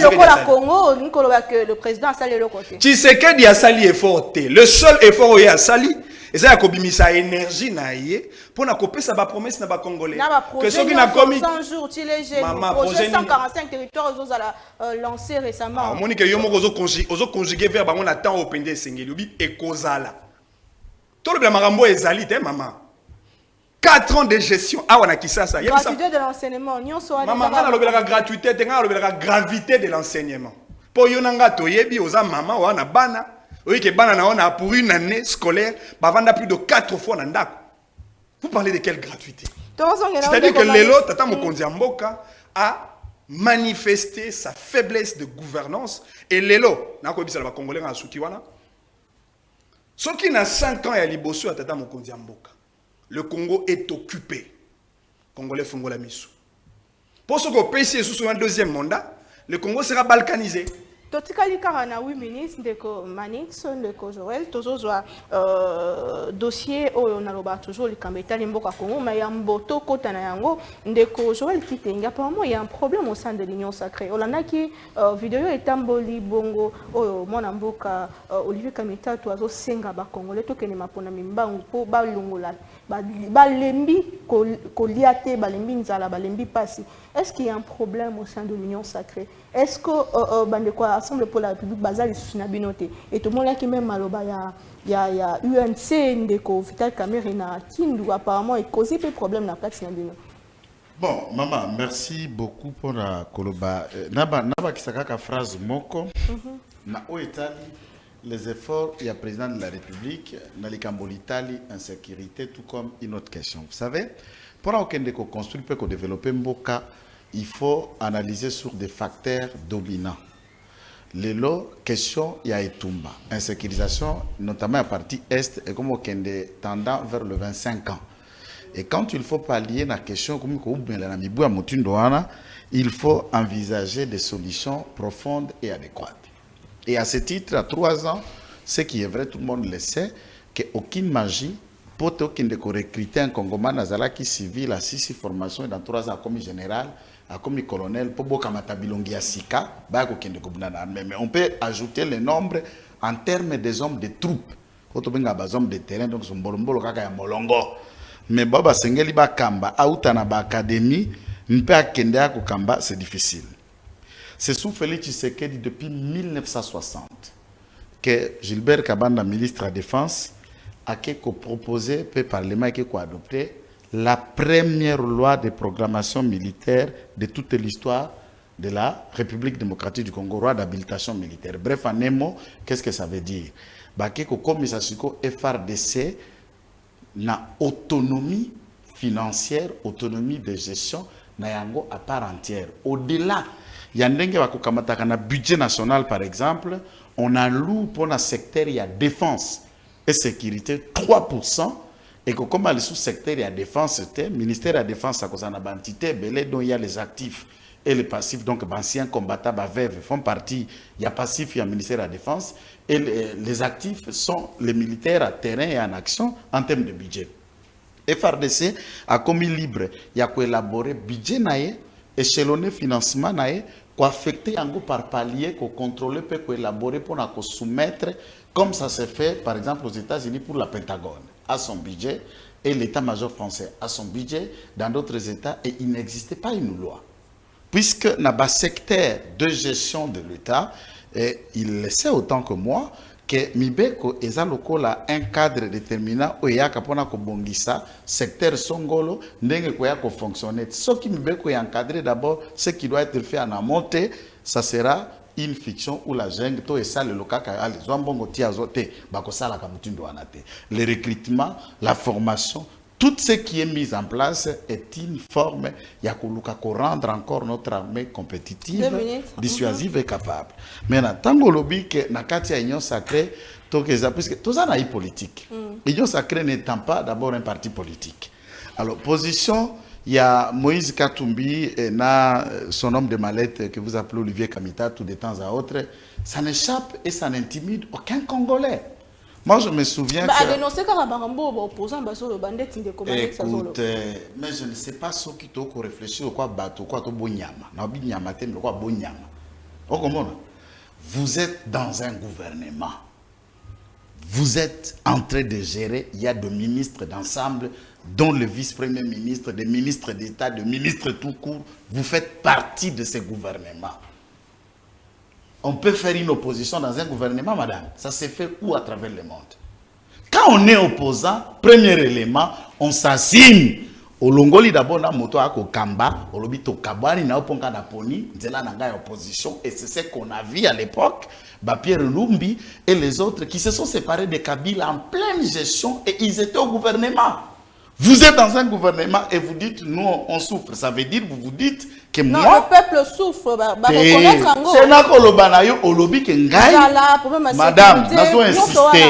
le président Asali le côté. Tshisekedi Asali est fort. Le seul effort est Asali. Et ça, il y a sa énergie pour na couper sa promesse na ba congolais. Que ceux qui n'a commis 100 jours, projet 145 territoires aux a lancé récemment. Monique yomo ozo conjuguer vers ba on attend au pende sengeli et kozala. Tout le marambo ezali te maman. 4 ans de gestion ah wana kisasa. Gratuité de l'enseignement. Maman na lobelaka gratuité te nga lobelaka gravité de l'enseignement. Po yonanga toyebi oza maman wana bana. Oui, que banana on a pour une année scolaire, bavanda plus de 4 fois dans ndako. Vous parlez de quelle gratuité? C'est-à-dire que Lelo, Tata Mokonzi Mboka, a manifesté sa faiblesse de gouvernance. Et Lelo, nako bisa ba congolais en Soukiwana. Ce qui n'a 5 ans et à Liboso à Tata Mokonzi Mboka. Le Congo est occupé. Congolais Fongola Misu. Pour ce qu'on paye sous un deuxième mandat, le Congo sera balkanisé. Totikali karana oui ministre de Manix de Joël toujours dossier oyo naloba toujours likambeta limboka Congo mais ya mboto kota na yango ndeko Joël Kitenga apparemment il y a un problème au sein de l'Union sacrée olanaki vidéo etamboli bongo oyo mwana mboka Olivier Kamita to azo senga ba congolais to kene mapona mimbangu po ba lungola balembi koliate balembi nzala balembi pasi. Est-ce qu'il y a un problème au sein de l'Union sacrée? Est-ce que bandeko Assemblée pour la République basale sous binoté et tout le monde là qui même maloba il y a UNC ndeko Vital Kamerhe na Kindu apparemment et causé des problèmes na kati na bino. Bon, maman, merci beaucoup pour la koloba. Naba kisaka phrase moko na o Italie les efforts il y a président de la République na likambo l'Italie insécurité tout comme une autre question. Vous savez, pour qu'on construise peut qu'on développe mboka, il faut analyser sur des facteurs dominants. Les question il y a Etumba, insécurisation notamment à partie est et comme on est tendant vers le 25 ans. Et quand il faut pallier la question comme il faut envisager des solutions profondes et adéquates. Et à ce titre, à 3 ans, ce qui est vrai, tout le monde le sait, qu'aucune magie, pour aucun de recruter un Congoman Nazalaki civil à 6 formations dans 3 ans comme général, comme colonel, pour Bokamata Bilongi Asika, mais on peut ajouter le nombre en termes des hommes de troupes. Quand on a des hommes de terrain, donc son bolombo kaka ya molongo. Mais Baba Sengeli Bakamba, Aoutana Académie, Mpe Kendea Kukamba, c'est difficile. C'est sous Félix Tshisekedi depuis 1960 que Gilbert Kabanda, ministre de la Défense, a proposé, le Parlement a adopté la première loi de programmation militaire de toute l'histoire de la République démocratique du Congo, loi d'habilitation militaire. Bref, en un mot, qu'est-ce que ça veut dire? Comme FRDC na autonomie financière, autonomie de gestion, na yango à part entière. Au-delà, il y a un budget national, par exemple, on alloue pour le secteur, il y a défense et sécurité 3%. Et que comme le sous-secteur, il y a défense, le ministère de la Défense, ça cause une entité, dont il y a les actifs et les passifs, donc anciens combattants, font partie, il y a passif, il y a le ministère de la Défense, et les actifs sont les militaires à terrain et en action en termes de budget. FRDC a commis libre, il y a élaboré budget naïe, échelonné financement naïe, qu'on affecté par palier, qu'on contrôle, qu'on élaborer pour qu'on soumettre, comme ça se fait par exemple aux États-Unis pour la Pentagone, à son budget, et l'état-major français a son budget, dans d'autres États, et il n'existait pas une loi. Puisque dans le secteur de gestion de l'État, il le sait autant que moi, que Mibeko est un cadre déterminant où il y a un secteur Songolo, ndenge ko ya ko fonctionner. Ce qui Mibeko est encadré d'abord, ce qui doit être fait en amont, ça sera une fiction où la jungle to et ça le local les le recrutement, la formation, tout ce qui est mis en place est une forme de rendre encore notre armée compétitive, dissuasive et capable. Maintenant, tant que lobby que Nakati a union sacrée, puisque tout ça n'a politique. L'union sacrée n'étant pas d'abord un parti politique. Alors, position, il y a Moïse Katumbi et son homme de mallette que vous appelez Olivier Kamita, tout de temps à autre, ça n'échappe et ça n'intimide aucun Congolais. Moi, je me souviens que... Écoute, mais je ne sais pas ce qui t'a réfléchi au quoi battre, au quoi vous êtes dans un gouvernement. Vous êtes en train de gérer, il y a des ministres d'ensemble, dont le vice-premier ministre, des ministres d'État, des ministres tout court. Vous faites partie de ce gouvernement. On peut faire une opposition dans un gouvernement, madame. Ça se fait où à travers le monde? Quand on est opposant, premier élément, on s'assigne. Au Longoli d'abord, na moto ako kamba, au lobito kabani na oponka na poni, nzela nanga opposition. Et c'est ce qu'on a vu à l'époque, Pierre Lumbi et les autres qui se sont séparés de Kabila en pleine gestion et ils étaient au gouvernement. Vous êtes dans un gouvernement et vous dites, nous, on souffre. Ça veut dire, vous vous dites que non, moi... le peuple souffre. C'est madame, nous avons insisté.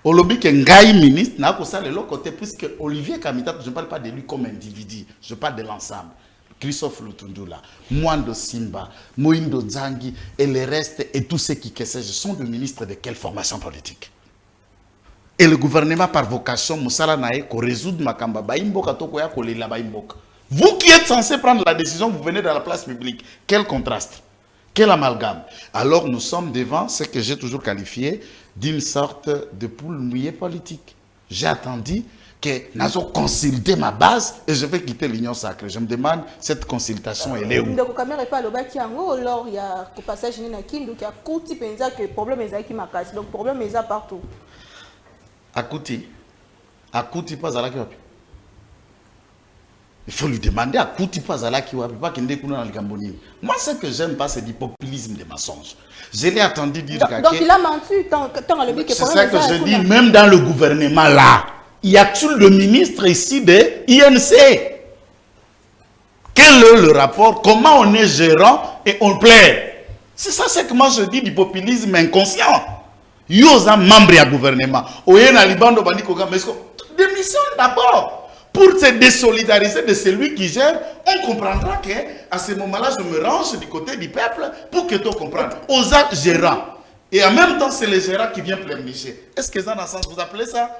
Au lobby que Ngaï ministre, n'a pas ça de l'autre côté, puisque Olivier Kamita, je ne parle pas de lui comme individu, je parle de l'ensemble. Christophe Lutundula, Mwando Simba, Moindo Zangi et le reste et tous ceux qui sont des ministres de quelle formation politique? Et le gouvernement par vocation, Moussala Nae, qu'on résout Makamba Baimboka, Tokoya, Kolela Baimboka. Vous qui êtes censé prendre la décision, vous venez dans la place publique. Quel contraste, quel amalgame. Alors nous sommes devant ce que j'ai toujours qualifié d'une sorte de poule mouillée politique. J'ai attendu que nous avons consulté ma base et je vais quitter l'Union sacrée. Je me demande, cette consultation, elle est où? Donc, il y a un passage qui a problème donc problème est partout. Akouti pas à la kiwapi. Il faut lui demander à Kouti pas à la kiwapi, pas qu'il découle dans le Gamboni. Moi, ce que j'aime pas, c'est du populisme de mensonges. Je l'ai entendu dire donc il a menti tant le but que c'est ça que je dis, même dans le gouvernement là, y a-t-il le ministre ici de INC? Quel est le rapport? Comment on est gérant et on plaît? C'est ça ce que moi je dis du populisme inconscient. Yosa membre du gouvernement. Oyena libando bandiko gamesko. Démission d'abord. Pour se désolidariser de celui qui gère, on comprendra que à ce moment-là, je me range du côté du peuple pour que tu comprennes. Aux actes gérants. Et en même temps, c'est le gérant qui vient pleurnicher. Est-ce que ça, dans sens, vous appelez ça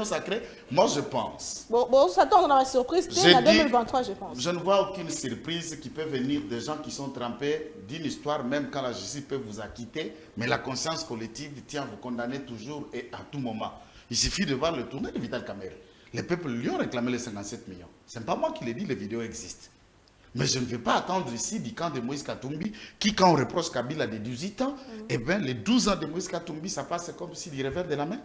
sacré? Moi, je pense. Bon, ça tombe dans la surprise. En 2023, je pense. Je ne vois aucune surprise qui peut venir des gens qui sont trempés d'une histoire, même quand la justice peut vous acquitter. Mais la conscience collective tient à vous condamner toujours et à tout moment. Il suffit de voir le tournée de Vital Kamerhe. Les peuples lui ont réclamé les 57 millions. Ce n'est pas moi qui l'ai dit, les vidéos existent. Mais je ne vais pas attendre ici du camp de Moïse Katumbi, qui, quand on reproche Kabila de 18 ans, eh bien, les 12 ans de Moïse Katumbi, ça passe comme si du revers de la main.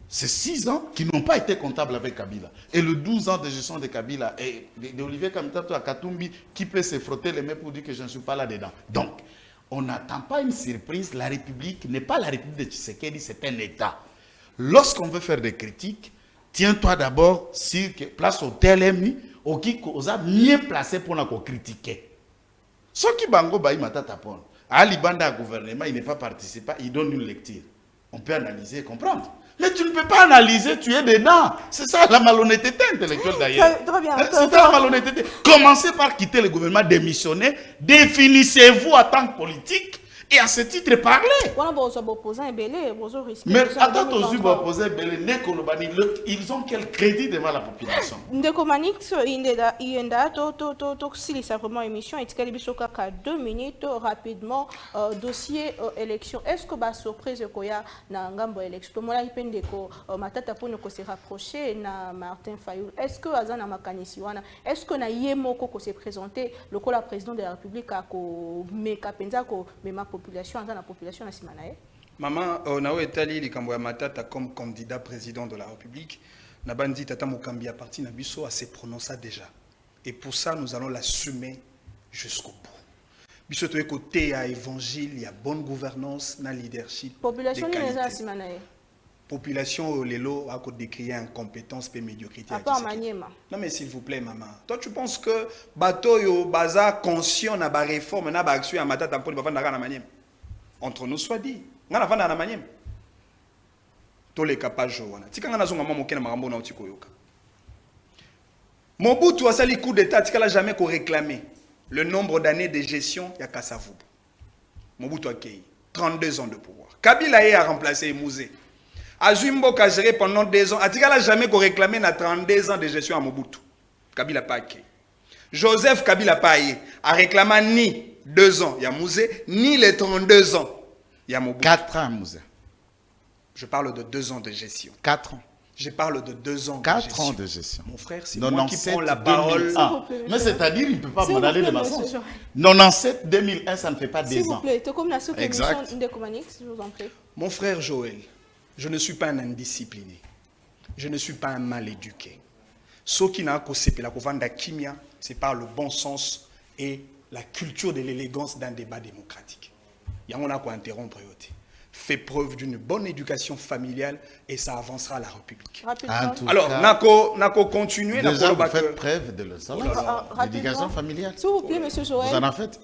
C'est 6 ans qui n'ont pas été comptables avec Kabila. Et le 12 ans de gestion de Kabila et d'Olivier Kamita à Katumbi, qui peut se frotter les mains pour dire que je ne suis pas là-dedans. Donc, on n'attend pas une surprise. La République n'est pas la République de Tshisekedi, c'est un État. Lorsqu'on veut faire des critiques, tiens-toi d'abord sur place au TLMI, au qui osa mieux placé pour nous critiquer. Ce qui bango baï matatapon, Ali Banda gouvernement, il n'est pas participant, il donne une lecture. On peut analyser et comprendre. Mais tu ne peux pas analyser, tu es dedans. C'est ça la malhonnêteté intellectuelle d'ailleurs. C'est ça la malhonnêteté. Commencez par quitter le gouvernement, démissionner, définissez-vous en tant que politique. Et à ce titre, parler. Mais attends, ils ont quel crédit devant la population? Ndeko Manix, Ienda, si simplement émission, et 2 minutes rapidement, dossier élection. Est-ce que la surprise qu'il y a dans la élection, Matata pour nous se rapprocher na Martin Fayoul, est-ce que Azana Makanisiwana, est-ce que na Yemoko s'est présenté, le président de la République a Mekapenza ma population, dans la population nationale? Maman, on a étalé les Kamboya Matata comme candidat président de la République. Nabandi Tata Mokambi a parti Nabiso à se prononcer déjà. Et pour ça, nous allons l'assumer jusqu'au bout. Biso to côté à évangile, il y a bonne gouvernance, na leadership. Population nationale. Population Lelo a décrié incompétence et médiocrité. À part Maniema. Non mais s'il vous plaît, maman. Toi, tu penses que bateau yo baza conscient na ba réforme na ba action ya matata pour ba na Maniema. Entre nous soit dit. Ngana vanda na Maniema. Tous les capages wana. Tika ngana zonga mama mokena makambo na otiko yoka. Mobutu asali coup d'état tika jamais ko réclamer le nombre d'années de gestion ya Kasavubu. Mobutu akei 32 ans de pouvoir. Kabila a remplacé Mouzé. Azumbo a géré pendant 2 ans. Atikala jamais qu'on réclamait na 32 ans de gestion à Mobutu. Kabila pas acquis. Joseph Kabila pas a réclamé ni 2 ans, il y a Mouzé, ni les 32 ans, il y a Mobutu. 4 ans, Mouzé. Je parle de 2 ans de gestion. 4 ans. Je parle de 2 ans 4 de gestion. ans de gestion. Mon frère, c'est moi qui prends la 2001. parole. Mais c'est-à-dire, il ne peut pas m'en aller de ma monsieur sens. Joël. 97, 2001, ça ne fait pas 2 ans. S'il vous plaît, tu comme la Exact. sous-commission de Comanix, je vous en prie. Mon frère Joël, je ne suis pas un indiscipliné. Je ne suis pas un mal éduqué. Ce qui n'a qu'au CP, la Kovanda Kimia, c'est par le bon sens et la culture de l'élégance d'un débat démocratique. Il y a un quoi interrompre. Fait preuve d'une bonne éducation familiale et ça avancera la République. Rapidement. En tout Alors, cas, nako continuer. déjà, nako vous faites lobaka- preuve de leçon. Rapidement. L'éducation familiale. S'il vous plaît, monsieur Vous Joël. en en faites.